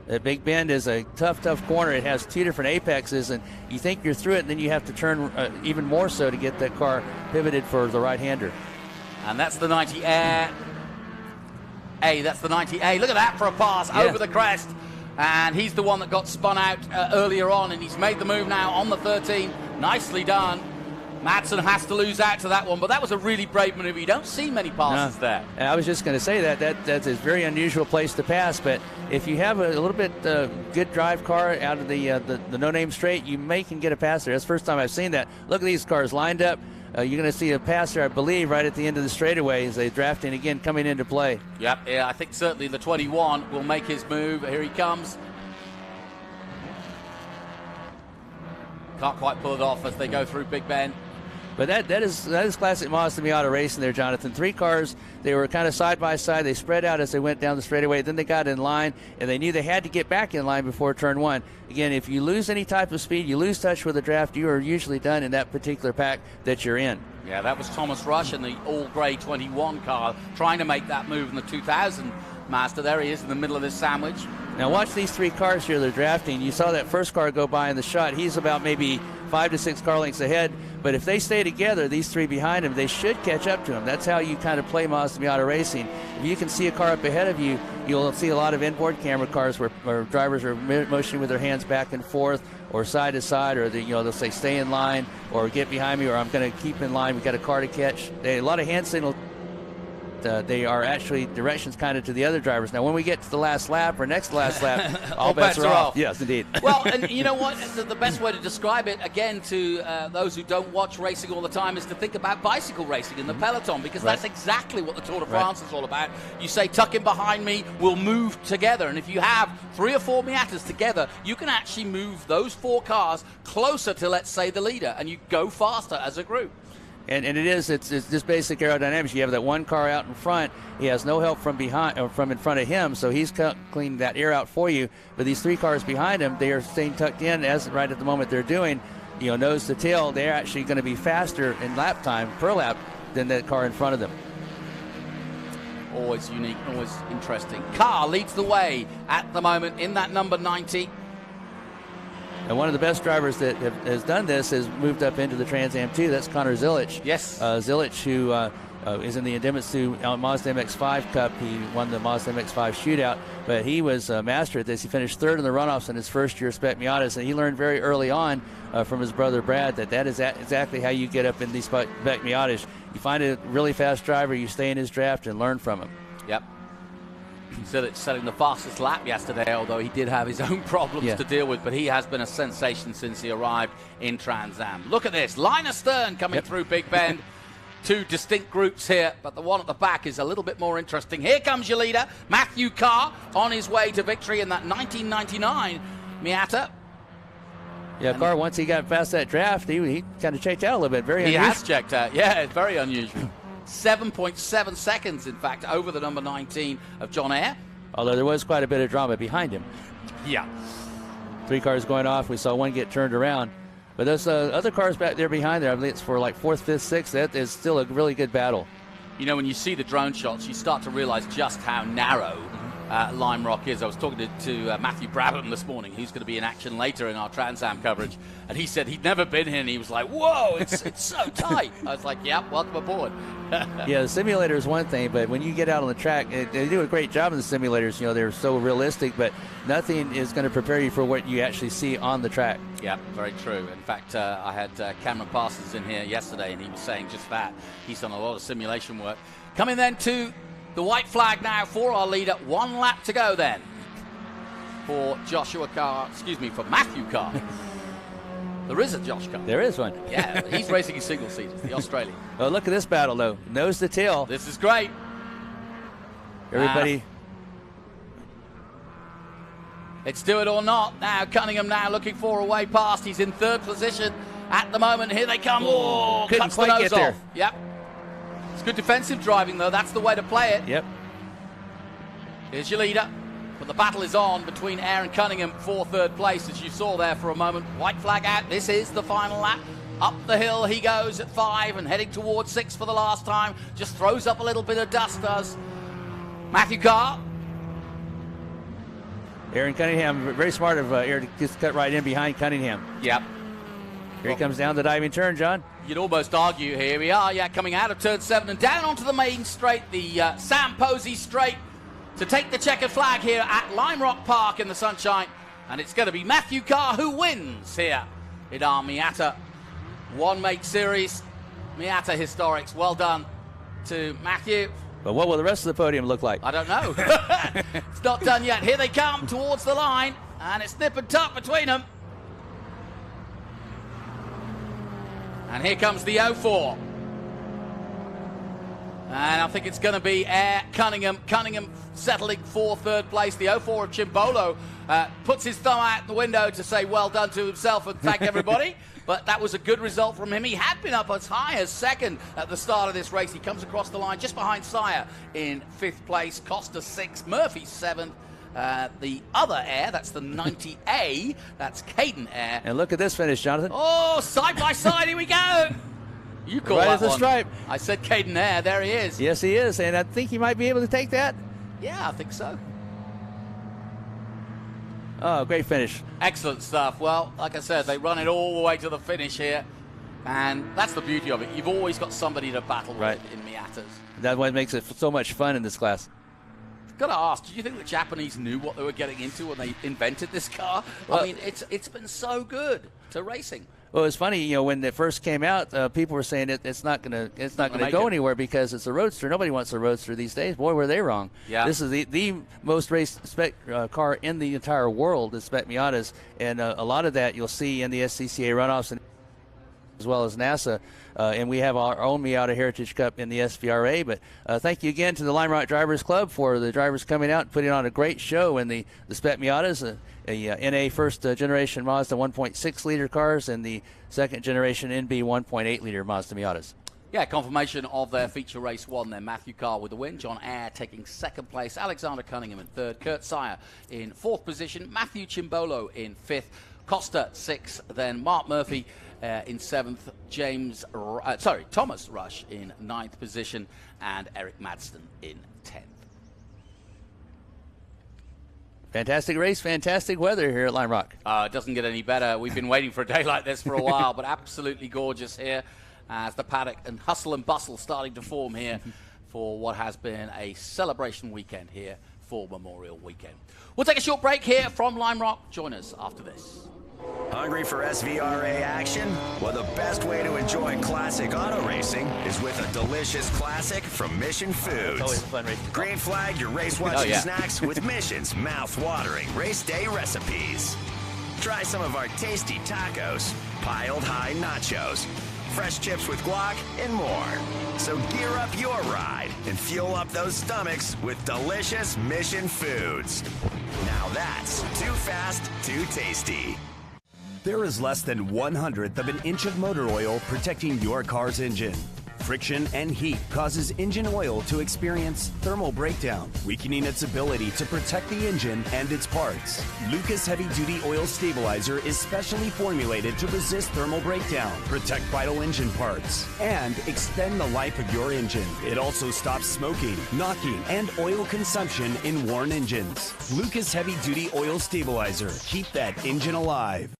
That big bend is a tough corner. It has two different apexes, and you think you're through it, and then you have to turn even more so to get that car pivoted for the right-hander. And that's the 90 Air. That's the 90A. Look at that for a pass over the crest. And he's the one that got spun out earlier on, and he's made the move now on the 13. Nicely done. Madsen has to lose out to that one, but that was a really brave maneuver. You don't see many passes there. I was just going to say that's a very unusual place to pass, but if you have a little bit good drive car out of the no-name straight, you can get a pass there. That's the first time I've seen that. Look at these cars lined up. You're going to see a pass there, I believe, right at the end of the straightaway as they drafting again coming into play. Yep, yeah, I think certainly the 21 will make his move. Here he comes. Can't quite pull it off as they go through Big Ben. But that is classic Mazda Miata racing there, Jonathan. 3 cars, they were kind of side by side. They spread out as they went down the straightaway. Then they got in line, and they knew they had to get back in line before turn 1. Again, if you lose any type of speed, you lose touch with the draft, you are usually done in that particular pack that you're in. Yeah, that was Thomas Rush in the all-grey 21 car, trying to make that move in the 2000 Mazda. There he is in the middle of this sandwich. Now watch these 3 cars here. They're drafting. You saw that first car go by in the shot. He's about maybe 5 to 6 car lengths ahead. But if they stay together, these 3 behind him, they should catch up to him. That's how you kind of play Mazda Miata racing. If you can see a car up ahead of you, you'll see a lot of inboard camera cars where drivers are motioning with their hands back and forth or side to side, or they'll say stay in line or get behind me, or I'm going to keep in line. We've got a car to catch. A lot of hand signals. They are actually directions kind of to the other drivers. Now, when we get to the last lap or next to last lap, all bets are off. Yes, indeed. Well, and you know what? The best way to describe it, again, to those who don't watch racing all the time, is to think about bicycle racing in the peloton, because that's exactly what the Tour de France is all about. You say, tuck in behind me, we'll move together. And if you have 3 or 4 Miatas together, you can actually move those 4 cars closer to, let's say, the leader, and you go faster as a group. And it's just basic aerodynamics. You have that one car out in front. He has no help from behind or from in front of him, so he's cleaning that air out for you. But these 3 cars behind him, they are staying tucked in as right at the moment they're doing, nose to tail. They're actually going to be faster in lap time per lap than that car in front of them. Always unique, always interesting. Car leads the way at the moment in that number 90. And one of the best drivers that has done this has moved up into the Trans Am 2. That's Connor Zilic. Yes. Zilic, who is in the Idemitsu Mazda MX-5 Cup. He won the Mazda MX-5 shootout, but he was a master at this. He finished 3rd in the runoffs in his first year Spec Miatas, and he learned very early on from his brother Brad that is exactly how you get up in these Spec Miatas. You find a really fast driver, you stay in his draft and learn from him. Yep. Zilic setting the fastest lap yesterday, although he did have his own problems to deal with, but he has been a sensation since he arrived in Trans Am. Look at this, line astern coming through Big Bend. 2 distinct groups here, but the one at the back is a little bit more interesting. Here comes your leader, Matthew Carr, on his way to victory in that 1999 Miata. Yeah, Carr, once he got past that draft, he kind of checked out a little bit. Very unusual. He has checked out, yeah, it's very unusual. 7.7 seconds, in fact, over the number 19 of John Eyre. Although there was quite a bit of drama behind him. Yeah. 3 cars going off. We saw one get turned around. But those other cars back there behind there, I believe it's for like 4th, 5th, 6th. That is still a really good battle. You know, when you see the drone shots, you start to realize just how narrow Lime Rock is. I was talking to Matthew Brabham this morning, who's going to be in action later in our Trans Am coverage, and he said he'd never been here, and he was like, whoa, it's so tight. I was like, yep, welcome aboard. Yeah, the simulator is one thing, but when you get out on the track, they do a great job in the simulators. They're so realistic, but nothing is going to prepare you for what you actually see on the track. Yeah, very true. In fact, I had Cameron Parsons in here yesterday, and he was saying just that. He's done a lot of simulation work. Coming then to the white flag now for our leader. 1 lap to go then for for Matthew Carr. There is a Josh Carr. There is one. Yeah, he's racing in single seaters, the Australian. Oh, look at this battle, though. Nose to tail. This is great. Everybody. It's do it or not. Now, Cunningham now looking for a way past. He's in 3rd position at the moment. Here they come. Oh, couldn't cuts the quite nose get there. off. Yep. It's good defensive driving, though. That's the way to play it. Yep. Here's your leader. But the battle is on between Eyre and Cunningham for 3rd place, as you saw there for a moment. White flag out. This is the final lap. Up the hill he goes at 5 and heading towards 6 for the last time. Just throws up a little bit of dust, does Matthew Carr. Aaron Cunningham, very smart of Eyre to just cut right in behind Cunningham. Yep. Here he comes down the diving turn, John. You'd almost argue, here we are, coming out of turn 7 and down onto the main straight, the Sam Posey straight, to take the checkered flag here at Lime Rock Park in the sunshine. And it's going to be Matthew Carr who wins here in our Miata One Make Series. Miata Historics. Well done to Matthew. But what will the rest of the podium look like? I don't know. It's not done yet. Here they come towards the line, and it's nip and tuck between them. And here comes the 04. And I think it's going to be Eyre, Cunningham. Cunningham settling for 3rd place. The 04 of Chimbolo puts his thumb out the window to say well done to himself and thank everybody. But that was a good result from him. He had been up as high as 2nd at the start of this race. He comes across the line just behind Sire in 5th place. Costa 6th, Murphy 7th. The other Eyre, that's the 90A, that's Caden Eyre. And look at this finish, Jonathan. Oh, side by side, here we go. You call right that as a one. stripe. I said Caden Eyre, there he is. Yes, he is, and I think he might be able to take that. Yeah, I think so. Oh, great finish. Excellent stuff. Well, like I said, they run it all the way to the finish here. And that's the beauty of it. You've always got somebody to battle with in Miatas. That's what makes it so much fun in this class. Got to ask, did you think the Japanese knew what they were getting into when they invented this car? Well, I mean, it's been so good to racing. Well, it's funny, you know, when it first came out, people were saying it's not gonna go anywhere because it's a roadster. Nobody wants a roadster these days. Boy, were they wrong. Yeah. This is the most raced spec car in the entire world is Spec Miatas, and a lot of that you'll see in the SCCA runoffs and as well as NASA. And we have our own Miata Heritage Cup in the SVRA. But thank you again to the Lime Rock Drivers Club for the drivers coming out and putting on a great show in the Spec Miatas, a NA first generation Mazda 1.6 liter cars and the second generation NB 1.8 liter Mazda Miatas. Yeah, confirmation of their feature race one then. Matthew Carr with the win, John Eyre taking second place, Alexander Cunningham in third, Kurt Sire in fourth position, Matthew Chimbolo in fifth, Costa sixth, then Mark Murphy in seventh, Thomas Rush in ninth position, and Eric Madston in 10th. Fantastic race, fantastic weather here at Lime Rock. It doesn't get any better. We've been waiting for a day like this for a while, but absolutely gorgeous here as the paddock and hustle and bustle starting to form here for what has been a celebration weekend here for Memorial Weekend. We'll take a short break here from Lime Rock. Join us after this. Hungry for SVRA action? Well, the best way to enjoy classic auto racing is with a delicious classic from Mission Foods. It's always a fun race. Green flag your race-watching snacks with Mission's mouth-watering race day recipes. Try some of our tasty tacos, piled high nachos, fresh chips with guac, and more. So gear up your ride and fuel up those stomachs with delicious Mission Foods. Now that's too fast, too tasty. There is less than 1/100th of an inch of motor oil protecting your car's engine. Friction and heat causes engine oil to experience thermal breakdown, weakening its ability to protect the engine and its parts. Lucas Heavy Duty Oil Stabilizer is specially formulated to resist thermal breakdown, protect vital engine parts, and extend the life of your engine. It also stops smoking, knocking, and oil consumption in worn engines. Lucas Heavy Duty Oil Stabilizer. Keep that engine alive.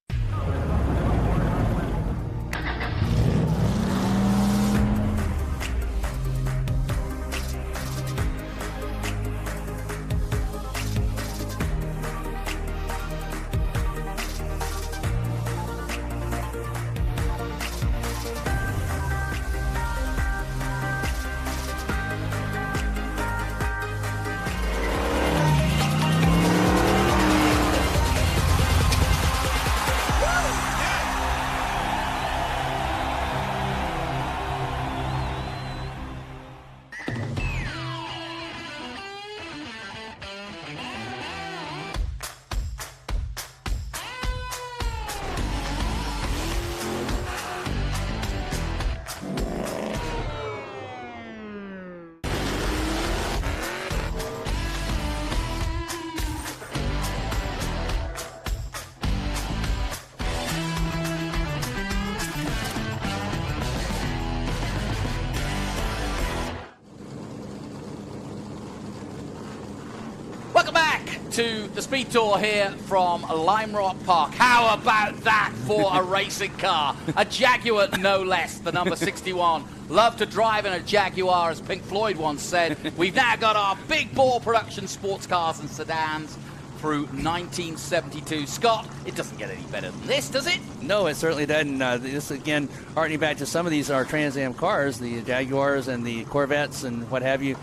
To the SpeedTour here from Lime Rock Park. How about that for a racing car? A Jaguar, no less, the number 61. Love to drive in a Jaguar, as Pink Floyd once said. We've now got our big bore production sports cars and sedans through 1972. Scott, it doesn't get any better than this, does it? No, it certainly doesn't. This, again, harkening back to some of these are Trans Am cars, the Jaguars and the Corvettes and what have you.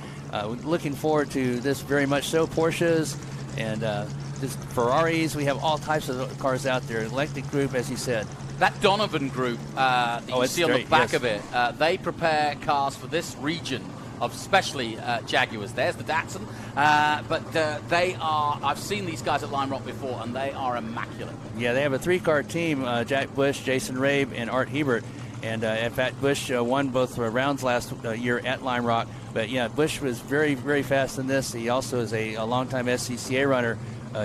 Looking forward to this very much so. Porsches and just Ferraris. We have all types of cars out there. Eclectic group, as you said. That Donovan group that you see on the back of it, they prepare cars for this region of especially Jaguars. There's the Datsun. But they are, I've seen these guys at Lime Rock before, and they are immaculate. Yeah, they have a three-car team, Jack Bush, Jason Rabe, and Art Hebert. And in fact, Bush won both rounds last year at Lime Rock. But yeah, Bush was very, very fast in this. He also is a longtime SCCA runner.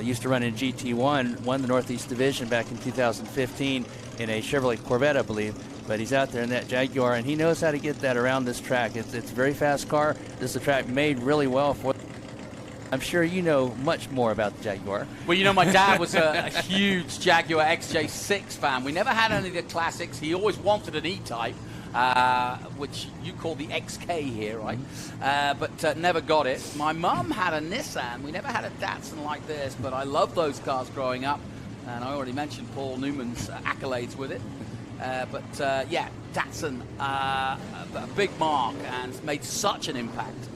Used to run in GT1, won the Northeast Division back in 2015 in a Chevrolet Corvette, I believe. But he's out there in that Jaguar, and he knows how to get that around this track. It's a very fast car. This is a track made really well for. I'm sure you know much more about the Jaguar. Well, you know, my dad was a huge Jaguar XJ6 fan. We never had any of the classics. He always wanted an E-Type, which you call the XK here, right? But never got it. My mum had a Nissan. We never had a Datsun like this, but I loved those cars growing up. And I already mentioned Paul Newman's accolades with it. Yeah, Datsun, a big mark, and made such an impact,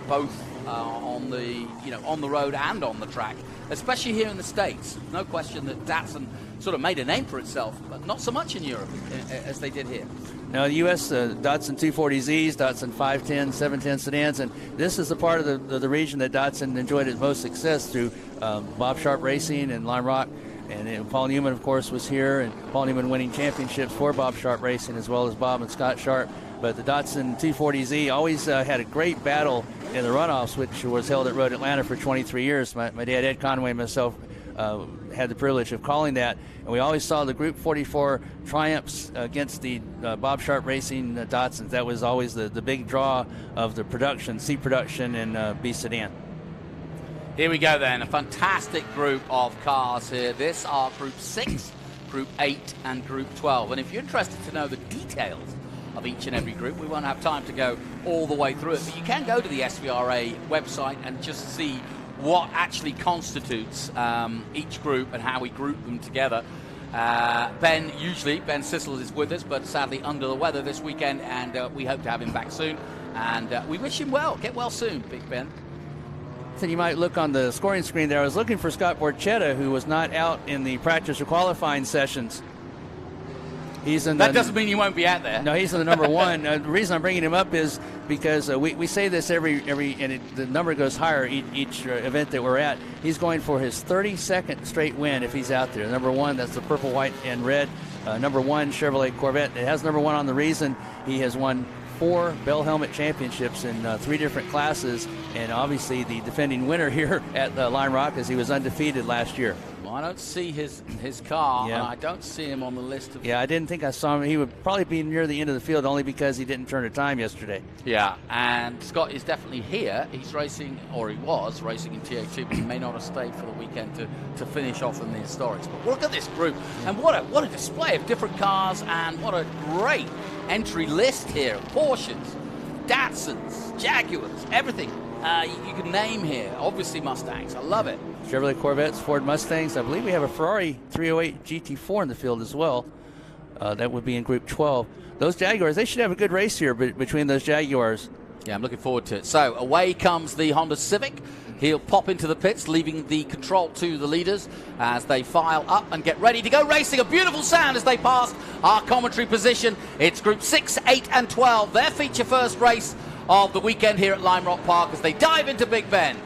both on the road and on the track, especially here in the States. No question that Datsun sort of made a name for itself, but not so much in Europe as they did here. Now, the U.S. Datsun 240Zs, Datsun 510, 710 sedans, and this is the part of the region that Datsun enjoyed its most success through Bob Sharp Racing and Lime Rock. And Paul Newman, of course, was here, and Paul Newman winning championships for Bob Sharp Racing, as well as Bob and Scott Sharp. But the Datsun 240Z always had a great battle in the runoffs, which was held at Road Atlanta for 23 years. My dad, Ed Conway, and myself had the privilege of calling that. And we always saw the Group 44 triumphs against the Bob Sharp Racing Datsuns. That was always the big draw of the production, C production and B sedan. Here we go then, a fantastic group of cars here. This are Group 6, Group 8 and Group 12. And if you're interested to know the details of each and every group, we won't have time to go all the way through it, but you can go to the SVRA website and just see what actually constitutes each group and how we group them together. Ben Sissel is with us, but sadly under the weather this weekend, and we hope to have him back soon. And we wish him well. Get well soon, Big Ben. So you might look on the scoring screen there. I was looking for Scott Borchetta, who was not out in the practice or qualifying sessions. He's in that doesn't mean he won't be out there. No, he's in the number one. The reason I'm bringing him up is because we say this every and the number goes higher each event that we're at. He's going for his 32nd straight win if he's out there. Number one, that's the purple, white, and red. Number one, Chevrolet Corvette. It has number one on the reason he has won 4 Bell Helmet championships in 3 different classes, and obviously the defending winner here at Lime Rock, as he was undefeated last year. Well, I don't see his car, and I don't see him on the list of... Yeah, I didn't think I saw him. He would probably be near the end of the field only because he didn't turn a time yesterday. Yeah, and Scott is definitely here. He's racing, or he was racing in TA2, but he may not have stayed for the weekend to finish off in the historics. But look at this group, and what a display of different cars, and what a great entry list here. Porsches, Datsuns, Jaguars, everything you can name here. Obviously Mustangs. I love it. Chevrolet Corvettes, Ford Mustangs. I believe we have a Ferrari 308 GT4 in the field as well. That would be in Group 12. Those Jaguars, they should have a good race here between those Jaguars. Yeah, I'm looking forward to it. So away comes the Honda Civic. He'll pop into the pits, leaving the control to the leaders as they file up and get ready to go racing. A beautiful sound as they pass our commentary position. It's Group 6, 8 and 12. Their feature first race of the weekend here at Lime Rock Park as they dive into Big Ben.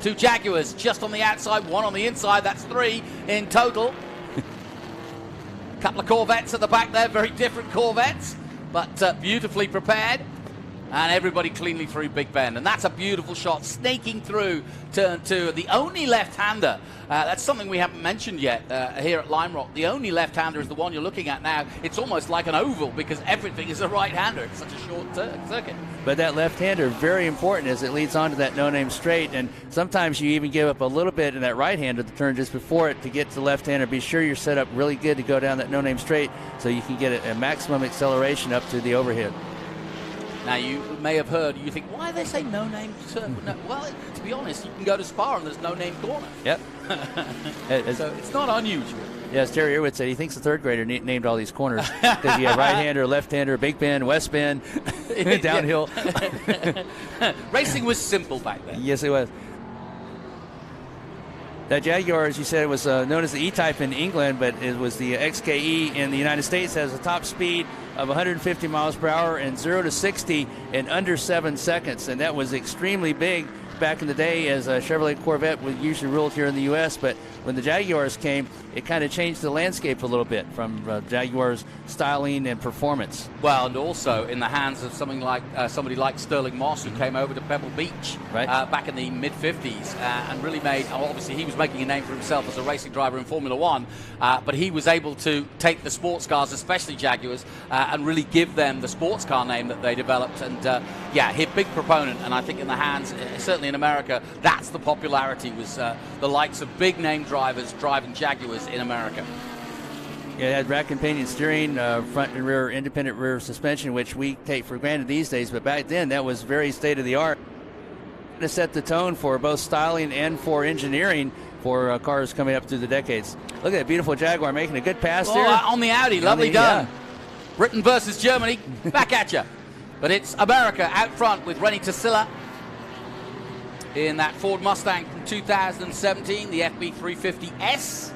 2 Jaguars just on the outside, 1 on the inside. That's 3 in total. A couple of Corvettes at the back there, very different Corvettes, but beautifully prepared. And everybody cleanly through Big Ben. And that's a beautiful shot, snaking through turn 2. The only left-hander, that's something we haven't mentioned yet here at Lime Rock. The only left-hander is the one you're looking at now. It's almost like an oval because everything is a right-hander. It's such a short circuit. But that left-hander, very important as it leads on to that no-name straight. And sometimes you even give up a little bit in that right-hander, the turn just before it, to get to the left-hander. Be sure you're set up really good to go down that no-name straight so you can get a maximum acceleration up to the overhead. Now, you may have heard, you think, why do they say no-name? No, well, to be honest, you can go to Spa and there's no-name corner. Yep. So it's not unusual. Yes, Terry Irwood said he thinks the third grader named all these corners because you have right-hander, left-hander, Big Bend, West Bend, downhill. Racing was simple back then. Yes, it was. That Jaguar, as you said, was known as the E-Type in England, but it was the XKE in the United States. Has a top speed of 150 miles per hour and 0 to 60 in under 7 seconds, and that was extremely big back in the day, as a Chevrolet Corvette was usually ruled here in the U.S., but when the Jaguars came, it kind of changed the landscape a little bit from Jaguars' styling and performance. Well, and also in the hands of somebody like Sterling Moss, who came over to Pebble Beach back in the mid-50s and really made, obviously he was making a name for himself as a racing driver in Formula One, but he was able to take the sports cars, especially Jaguars, and really give them the sports car name that they developed. And yeah, he's a big proponent, and I think in the hands, certainly certainly in America, that's the popularity, was the likes of big name drivers driving Jaguars in America. Yeah, it had rack and pinion steering, front and rear independent rear suspension, which we take for granted these days, but back then that was very state-of-the-art. To set the tone for both styling and for engineering for cars coming up through the decades. Look at that beautiful Jaguar making a good pass there. On the Audi, lovely done. Yeah. Britain versus Germany, back at you. But it's America out front with Renny Tassila in that Ford Mustang from 2017, the FB350S.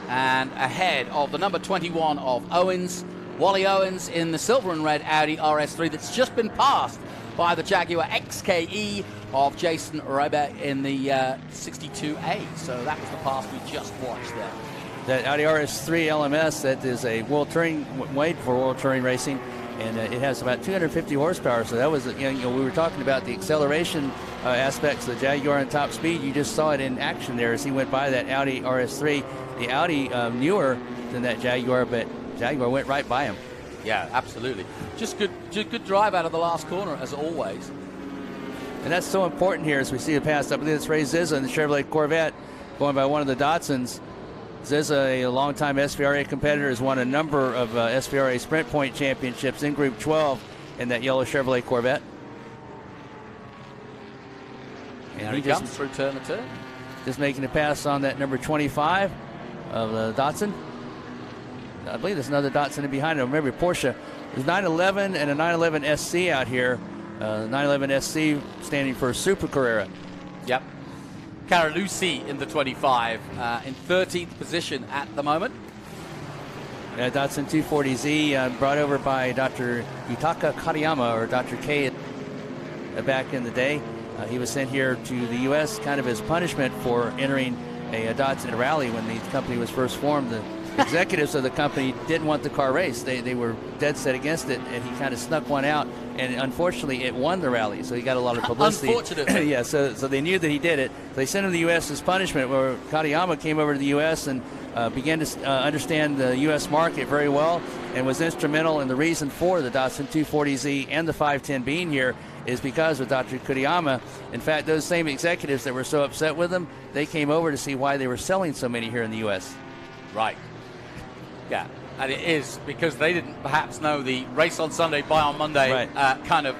And ahead of the number 21 of Owens, Wally Owens in the silver and red Audi RS3 that's just been passed by the Jaguar XKE of Jason Reber in the 62A. So that was the pass we just watched there. That Audi RS3 LMS, that is a World Touring, made for World Touring Racing, and it has about 250 horsepower. So that was, we were talking about the acceleration aspects of the Jaguar and top speed. You just saw it in action there as he went by that Audi RS3. The Audi newer than that Jaguar, but Jaguar went right by him. Yeah, absolutely. Just good drive out of the last corner, as always. And that's so important here as we see it pass. I believe it's Ray Zizza in the Chevrolet Corvette going by one of the Datsuns. Zizza, a longtime SVRA competitor, has won a number of SVRA Sprint Point championships in Group 12 in that yellow Chevrolet Corvette. And he comes through turn to turn. Just making a pass on that number 25 of the Datsun. I believe there's another Datsun in behind him. Remember, Porsche. There's 911 and a 911 SC out here. 911 SC standing for Super Carrera. Yep. Caralucci in the 25, in 13th position at the moment. Datsun 240Z, brought over by Dr. Yutaka Katayama, or Dr. K back in the day. He was sent here to the U.S. kind of as punishment for entering a Datsun rally when the company was first formed. The executives of the company didn't want the car raced. They were dead set against it, and he kind of snuck one out, and unfortunately it won the rally, so he got a lot of publicity. Unfortunately. Yeah, so they knew that he did it. They sent him to the U.S. as punishment, where Katayama came over to the U.S. and began to understand the U.S. market very well, and was instrumental in the reason for the Datsun 240Z and the 510 being here is because of Dr. Katayama. In fact, those same executives that were so upset with him, they came over to see why they were selling so many here in the U.S. Right. Yeah, and it is because they didn't perhaps know the race on Sunday, buy on Monday kind of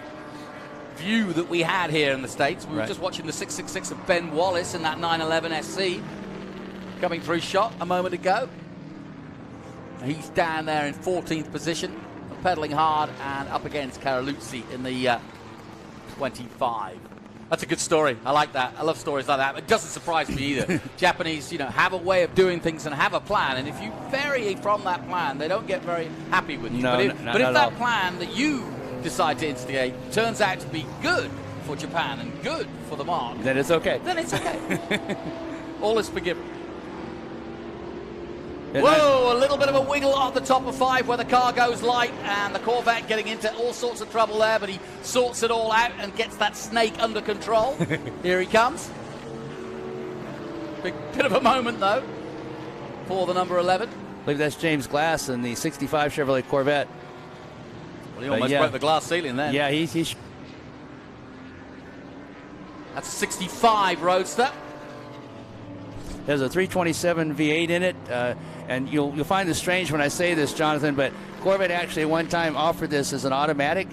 view that we had here in the States. We were just watching the 666 of Ben Wallace in that 911 SC coming through shot a moment ago. He's down there in 14th position, pedaling hard and up against Caralucci in the 25. That's a good story. I like that. I love stories like that. It doesn't surprise me either. Japanese, have a way of doing things and have a plan. And if you vary from that plan, they don't get very happy with you. No, but if that plan that you decide to instigate turns out to be good for Japan and good for the mark, then it's okay. Then it's okay. All is forgiven. Whoa, a little bit of a wiggle off the top of 5 where the car goes light, and the Corvette getting into all sorts of trouble there, but he sorts it all out and gets that snake under control. Here he comes. Big bit of a moment, though, for the number 11. I believe that's James Glass in the 65 Chevrolet Corvette. Well, he almost broke the glass ceiling then. Yeah, he's That's a 65 Roadster. There's a 327 V8 in it, and you'll find this strange when I say this, Jonathan, but Corvette actually at one time offered this as an automatic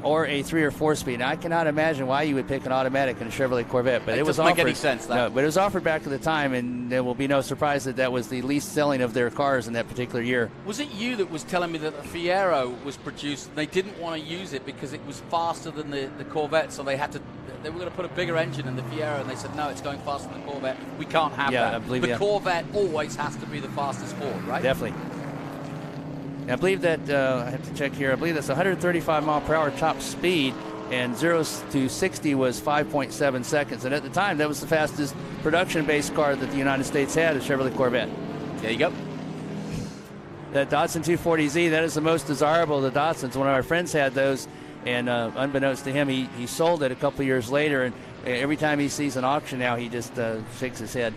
or a 3 or 4-speed. Now, I cannot imagine why you would pick an automatic in a Chevrolet Corvette, but it was offered. Doesn't make any sense, though. No, but it was offered back at the time, and there will be no surprise that that was the least selling of their cars in that particular year. Was it you that was telling me that the Fiero was produced and they didn't want to use it because it was faster than the Corvette, so they were going to put a bigger engine in the Fiero, and they said, no, it's going faster than the Corvette. We can't have that. I believe the Corvette always has to be the fastest Ford, right? Definitely. I believe that, I have to check here, I believe that's 135 mile per hour top speed, and 0 to 60 was 5.7 seconds. And at the time, that was the fastest production-based car that the United States had, a Chevrolet Corvette. There you go. That Datsun 240Z, that is the most desirable of the Datsuns. One of our friends had those, And unbeknownst to him, he sold it a couple years later, and every time he sees an auction now, he just shakes his head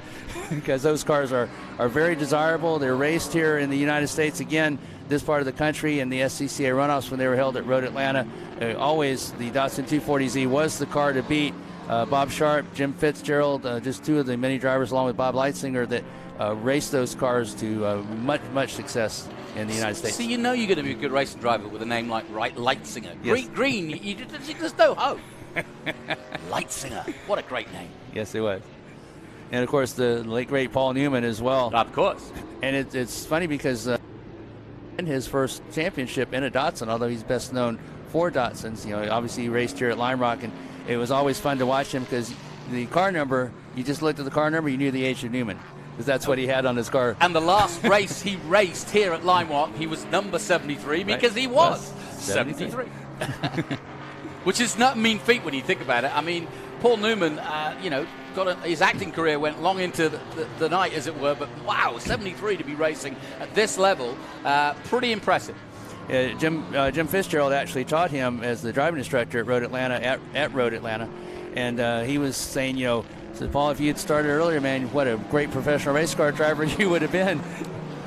because those cars are very desirable. They're raced here in the United States, again, this part of the country, and the SCCA runoffs when they were held at Road Atlanta. Always the Datsun 240Z was the car to beat. Bob Sharp, Jim Fitzgerald, just two of the many drivers along with Bob Leitzinger that raced those cars to much success in the United States. So you know you're going to be a good racing driver with a name like Leitzinger. Yes. Green, there's no hope. Leitzinger, what a great name. Yes, it was. And, of course, the late, great Paul Newman as well. Of course. And it's funny because in his first championship in a Datsun, although he's best known for Datsuns, obviously he raced here at Lime Rock, and it was always fun to watch him because the car number, you just looked at the car number, you knew the age of Newman, because that's what he had on his car. And the last race he raced here at Lime Rock, he was number 73 because he was 73. Which is not a mean feat when you think about it. I mean, Paul Newman, his acting career went long into the night, as it were, but wow, 73 to be racing at this level, pretty impressive. Jim Fitzgerald actually taught him as the driving instructor at Road Atlanta, at Road Atlanta, and he was saying, said, Paul, if you had started earlier, man, what a great professional race car driver you would have been.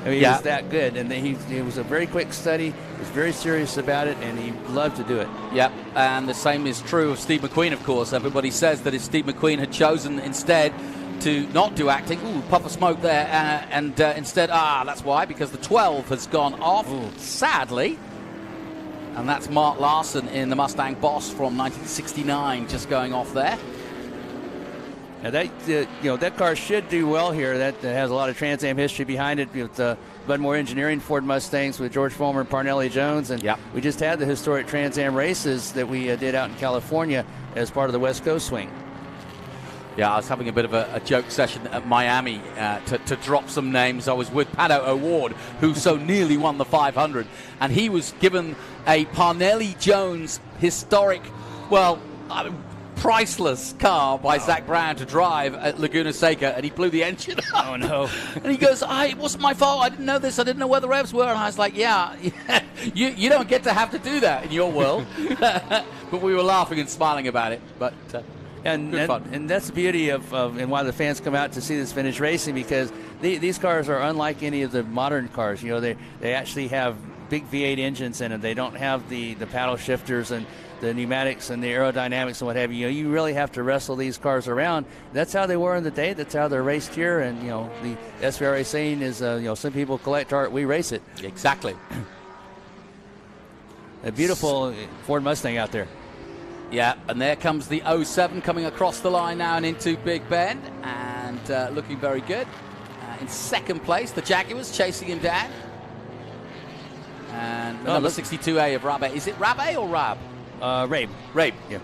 I mean, he was that good, and he was a very quick study, he was very serious about it, and he loved to do it. Yep, and the same is true of Steve McQueen, of course. Everybody says that if Steve McQueen had chosen instead to not do acting, puff of smoke there, and instead, that's why, because the 12 has gone off, sadly. And that's Mark Larson in the Mustang Boss from 1969 just going off there. Now that car should do well here. That has a lot of Trans Am history behind it with Budmore Engineering Ford Mustangs with George Foreman and Parnelli Jones. And we just had the historic Trans Am races that we did out in California as part of the West Coast swing. Yeah, I was having a bit of a joke session at Miami to drop some names. I was with Pato O'Ward, who so nearly won the 500, and he was given a Parnelli Jones historic, priceless car by Zach Brown to drive at Laguna Seca, and he blew the engine up. Oh, no. And he goes, it wasn't my fault. I didn't know this. I didn't know where the revs were. And I was like, you don't get to have to do that in your world. But we were laughing and smiling about it. But and that's the beauty of and why the fans come out to see this vintage racing, because these cars are unlike any of the modern cars. They actually have big V8 engines in them. They don't have the paddle shifters and the pneumatics and the aerodynamics and what have you. You really have to wrestle these cars around. That's how they were in the day. That's how they're raced here. And the SVRA saying is, some people collect art, we race it. Exactly. A beautiful Ford Mustang out there. Yeah, and there comes the 07 coming across the line now and into Big Bend, and looking very good. In second place, the Jaguars chasing him down. And number 62A of Rabe. Is it Rabe or Rab? Rabe. Yeah.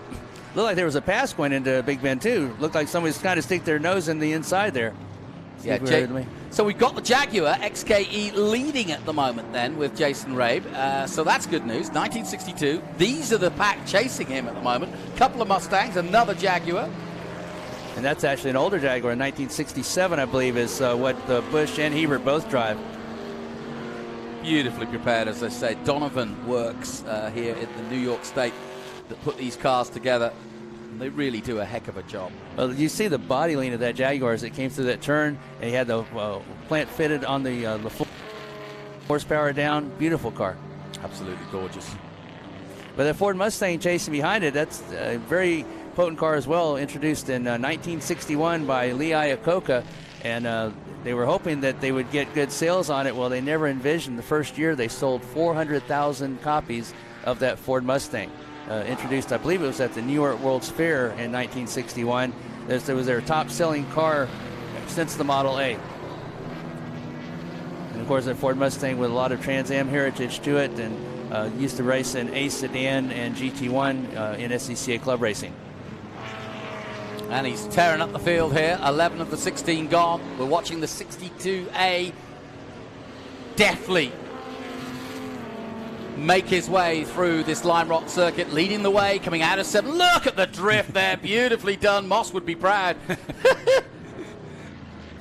Looked like there was a pass going into Big Bend too. Looked like somebody's trying to stick their nose in the inside there. Yeah, so we've got the Jaguar XKE leading at the moment then with Jason Rabe. So that's good news. 1962. These are the pack chasing him at the moment. Couple of Mustangs, another Jaguar. And that's actually an older Jaguar. 1967, I believe, is what Busch and Hebert both drive. Beautifully prepared, as I say. Donovan works here in the New York State that put these cars together. And they really do a heck of a job. Well, you see the body lean of that Jaguar as it came through that turn. And he had the plant fitted on the full horsepower down. Beautiful car. Absolutely gorgeous. But that Ford Mustang chasing behind it, that's a very potent car as well, introduced in 1961 by Lee Iacocca. And they were hoping that they would get good sales on it. Well, they never envisioned the first year they sold 400,000 copies of that Ford Mustang. Introduced, I believe it was at the New York World's Fair in 1961. It was their top-selling car since the Model A. And, of course, that Ford Mustang with a lot of Trans Am heritage to it, and used to race in Ace Sedan and GT1 in SCCA Club Racing. And he's tearing up the field here. 11 of the 16 gone. We're watching the 62A deftly make his way through this Lime Rock circuit, leading the way, coming out of 7. Look at the drift there. Beautifully done. Moss would be proud.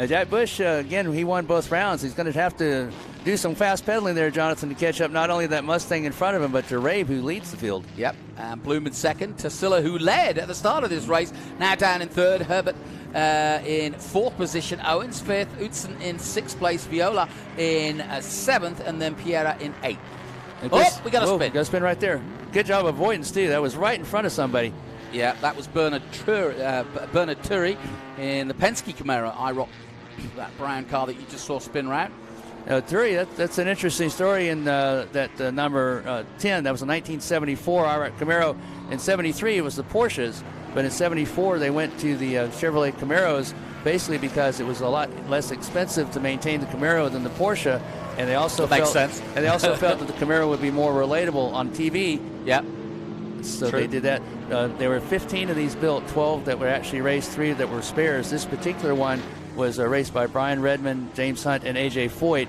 Jack Bush, again, he won both rounds. He's going to have to do some fast pedaling there, Jonathan, to catch up not only that Mustang in front of him, but to Rabe, who leads the field. Yep, and Bloom in second. Tassila, who led at the start of this race, now down in third. Herbert in fourth position. Owens fifth. Utzon in sixth place. Viola in seventh. And then Piera in eighth. We got a spin. Got a spin right there. Good job of avoidance, too. That was right in front of somebody. Yeah, that was Bernard Turi in the Penske Camaro IROC, that brown car that you just saw spin round. Turi, that's an interesting story in that number 10. That was a 1974 IROC Camaro. In 73, it was the Porsches, but in 74, they went to the Chevrolet Camaros, basically because it was a lot less expensive to maintain the Camaro than the Porsche, and they also makes sense. And they also felt that the Camaro would be more relatable on TV. Yep. So True. they did that. There were 15 of these built, 12 that were actually raced, 3 that were spares. This particular one was raced by Brian Redmond, James Hunt, and A.J. Foyt.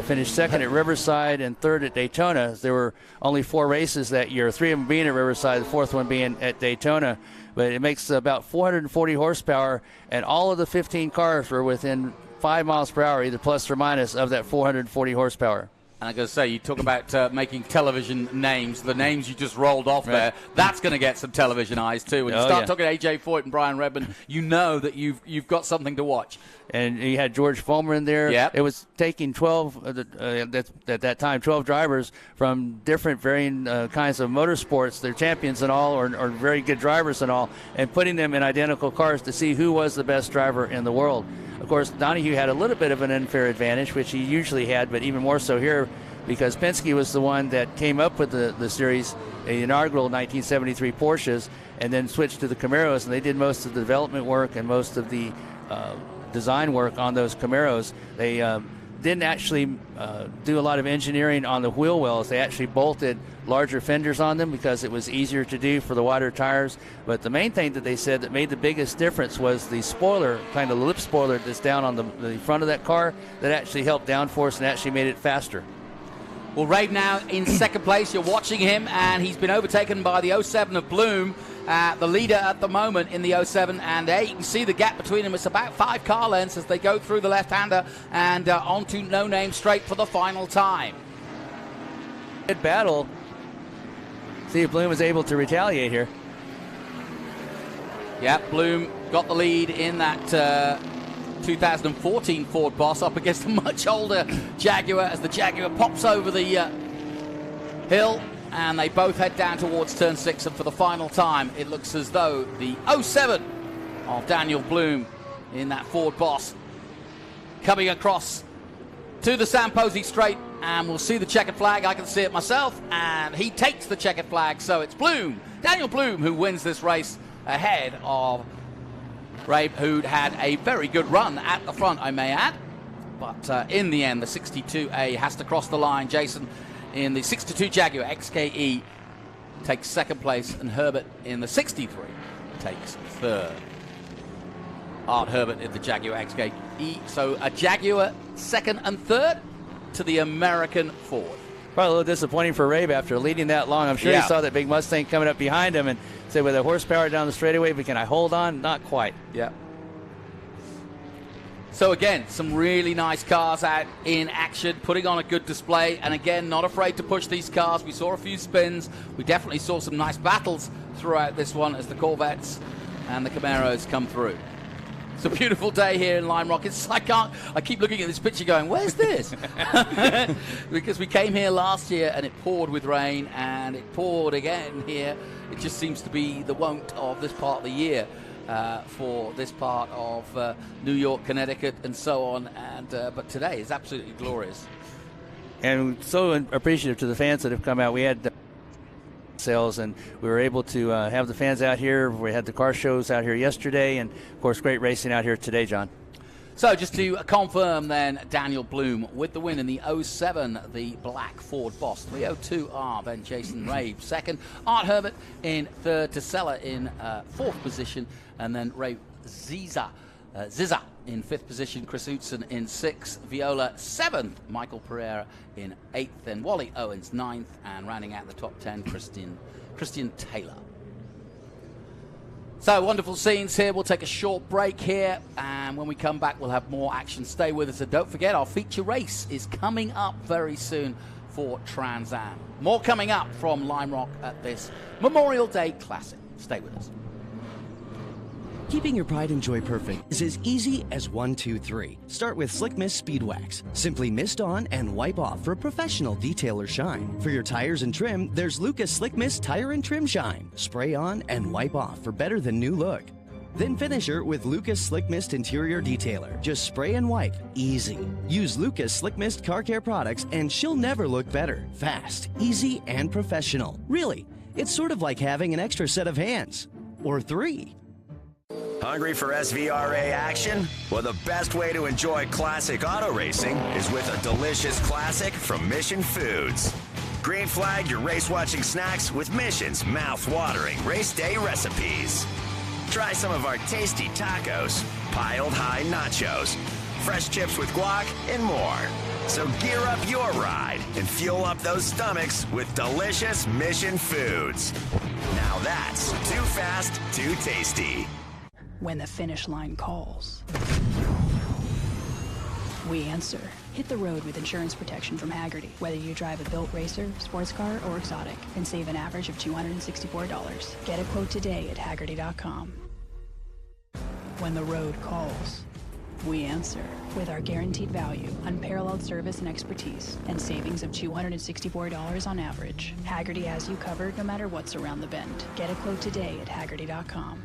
Finished second at Riverside and third at Daytona. There were only 4 races that year, 3 of them being at Riverside, the 4th one being at Daytona. But it makes about 440 horsepower, and all of the 15 cars were within 5 miles per hour, either plus or minus, of that 440 horsepower. And I'm going to say, you talk about making television names, the names you just rolled off there, that's going to get some television eyes too. When you start talking A.J. Foyt and Brian Redmond, you know that you've got something to watch. And you had George Fulmer in there. Yep. It was taking 12, at that time, 12 drivers from different varying kinds of motorsports. They're champions and all, or very good drivers and all, and putting them in identical cars to see who was the best driver in the world. Of course, Donahue had a little bit of an unfair advantage, which he usually had, but even more so here, because Penske was the one that came up with the series, the inaugural 1973 Porsches, and then switched to the Camaros, and they did most of the development work and most of the design work on those Camaros. They didn't actually do a lot of engineering on the wheel wells. They actually bolted larger fenders on them because it was easier to do for the wider tires. But the main thing that they said that made the biggest difference was the spoiler, kind of the lip spoiler that's down on the front of that car, that actually helped downforce and actually made it faster. Well, Rabe now in second place. You're watching him, and he's been overtaken by the 07 of Bloom, the leader at the moment in the 07. And there you can see the gap between them. It's about 5 car lengths as they go through the left-hander and onto No Name Straight for the final time. Good battle. See if Bloom is able to retaliate here. Yeah, Bloom got the lead in that 2014 Ford Boss up against a much older Jaguar as the Jaguar pops over the hill, and they both head down towards turn 6. And for the final time, it looks as though the 07 of Daniel Bloom in that Ford Boss coming across to the San Posey Straight, and we'll see the checkered flag. I can see it myself, and he takes the checkered flag. So it's Bloom, Daniel Bloom, who wins this race ahead of Rabe, who'd had a very good run at the front, I may add. But in the end, the 62A has to cross the line. Jason in the 62 Jaguar XKE takes second place, and Herbert in the 63 takes third. Art Herbert in the Jaguar XKE. So a Jaguar second and third to the American Ford. Probably a little disappointing for Rabe after leading that long. I'm sure he saw that big Mustang coming up behind him and said, with the horsepower down the straightaway, but can I hold on? Not quite. Yeah. So again, some really nice cars out in action, putting on a good display, and again, not afraid to push these cars. We saw a few spins. We definitely saw some nice battles throughout this one as the Corvettes and the Camaros come through. It's a beautiful day here in Lime Rock. I keep looking at this picture going, where's this? Because we came here last year and it poured with rain, and it poured again here. It just seems to be the wont of this part of the year for this part of New York, Connecticut, and so on. And but today is absolutely glorious. And so appreciative to the fans that have come out. We had sales, and we were able to have the fans out here. We had the car shows out here yesterday, and of course great racing out here today, John. So just to confirm then, Daniel Bloom with the win in the 07, the black Ford Boss. 302R, then Jason Rabe second, Art Herbert in third, Tassila in fourth position, and then Ray Ziza in fifth position, Chris Utzon in sixth, Viola seventh, Michael Pereira in eighth, then Wally Owens ninth, and rounding out the top 10, Christian Taylor. So, wonderful scenes here. We'll take a short break here, and when we come back, we'll have more action. Stay with us, and don't forget, our feature race is coming up very soon for Trans Am. More coming up from Lime Rock at this Memorial Day Classic. Stay with us. Keeping your pride and joy perfect is as easy as 1, 2, 3. Start with Slick Mist Speed Wax. Simply mist on and wipe off for a professional detailer shine. For your tires and trim, there's Lucas Slick Mist Tire and Trim Shine. Spray on and wipe off for better than new look. Then finish her with Lucas Slick Mist Interior Detailer. Just spray and wipe. Easy. Use Lucas Slick Mist Car Care products and she'll never look better. Fast, easy, and professional. Really, it's sort of like having an extra set of hands. Or 3. Hungry for SVRA action? Well, the best way to enjoy classic auto racing is with a delicious classic from Mission Foods. Green flag your race-watching snacks with Mission's mouth-watering race day recipes. Try some of our tasty tacos, piled high nachos, fresh chips with guac, and more. So gear up your ride and fuel up those stomachs with delicious Mission Foods. Now that's too fast, too tasty. When the finish line calls, we answer. Hit the road with insurance protection from Hagerty. Whether you drive a built racer, sports car, or exotic, and save an average of $264. Get a quote today at Hagerty.com. When the road calls, we answer. With our guaranteed value, unparalleled service and expertise, and savings of $264 on average, Hagerty has you covered no matter what's around the bend. Get a quote today at Hagerty.com.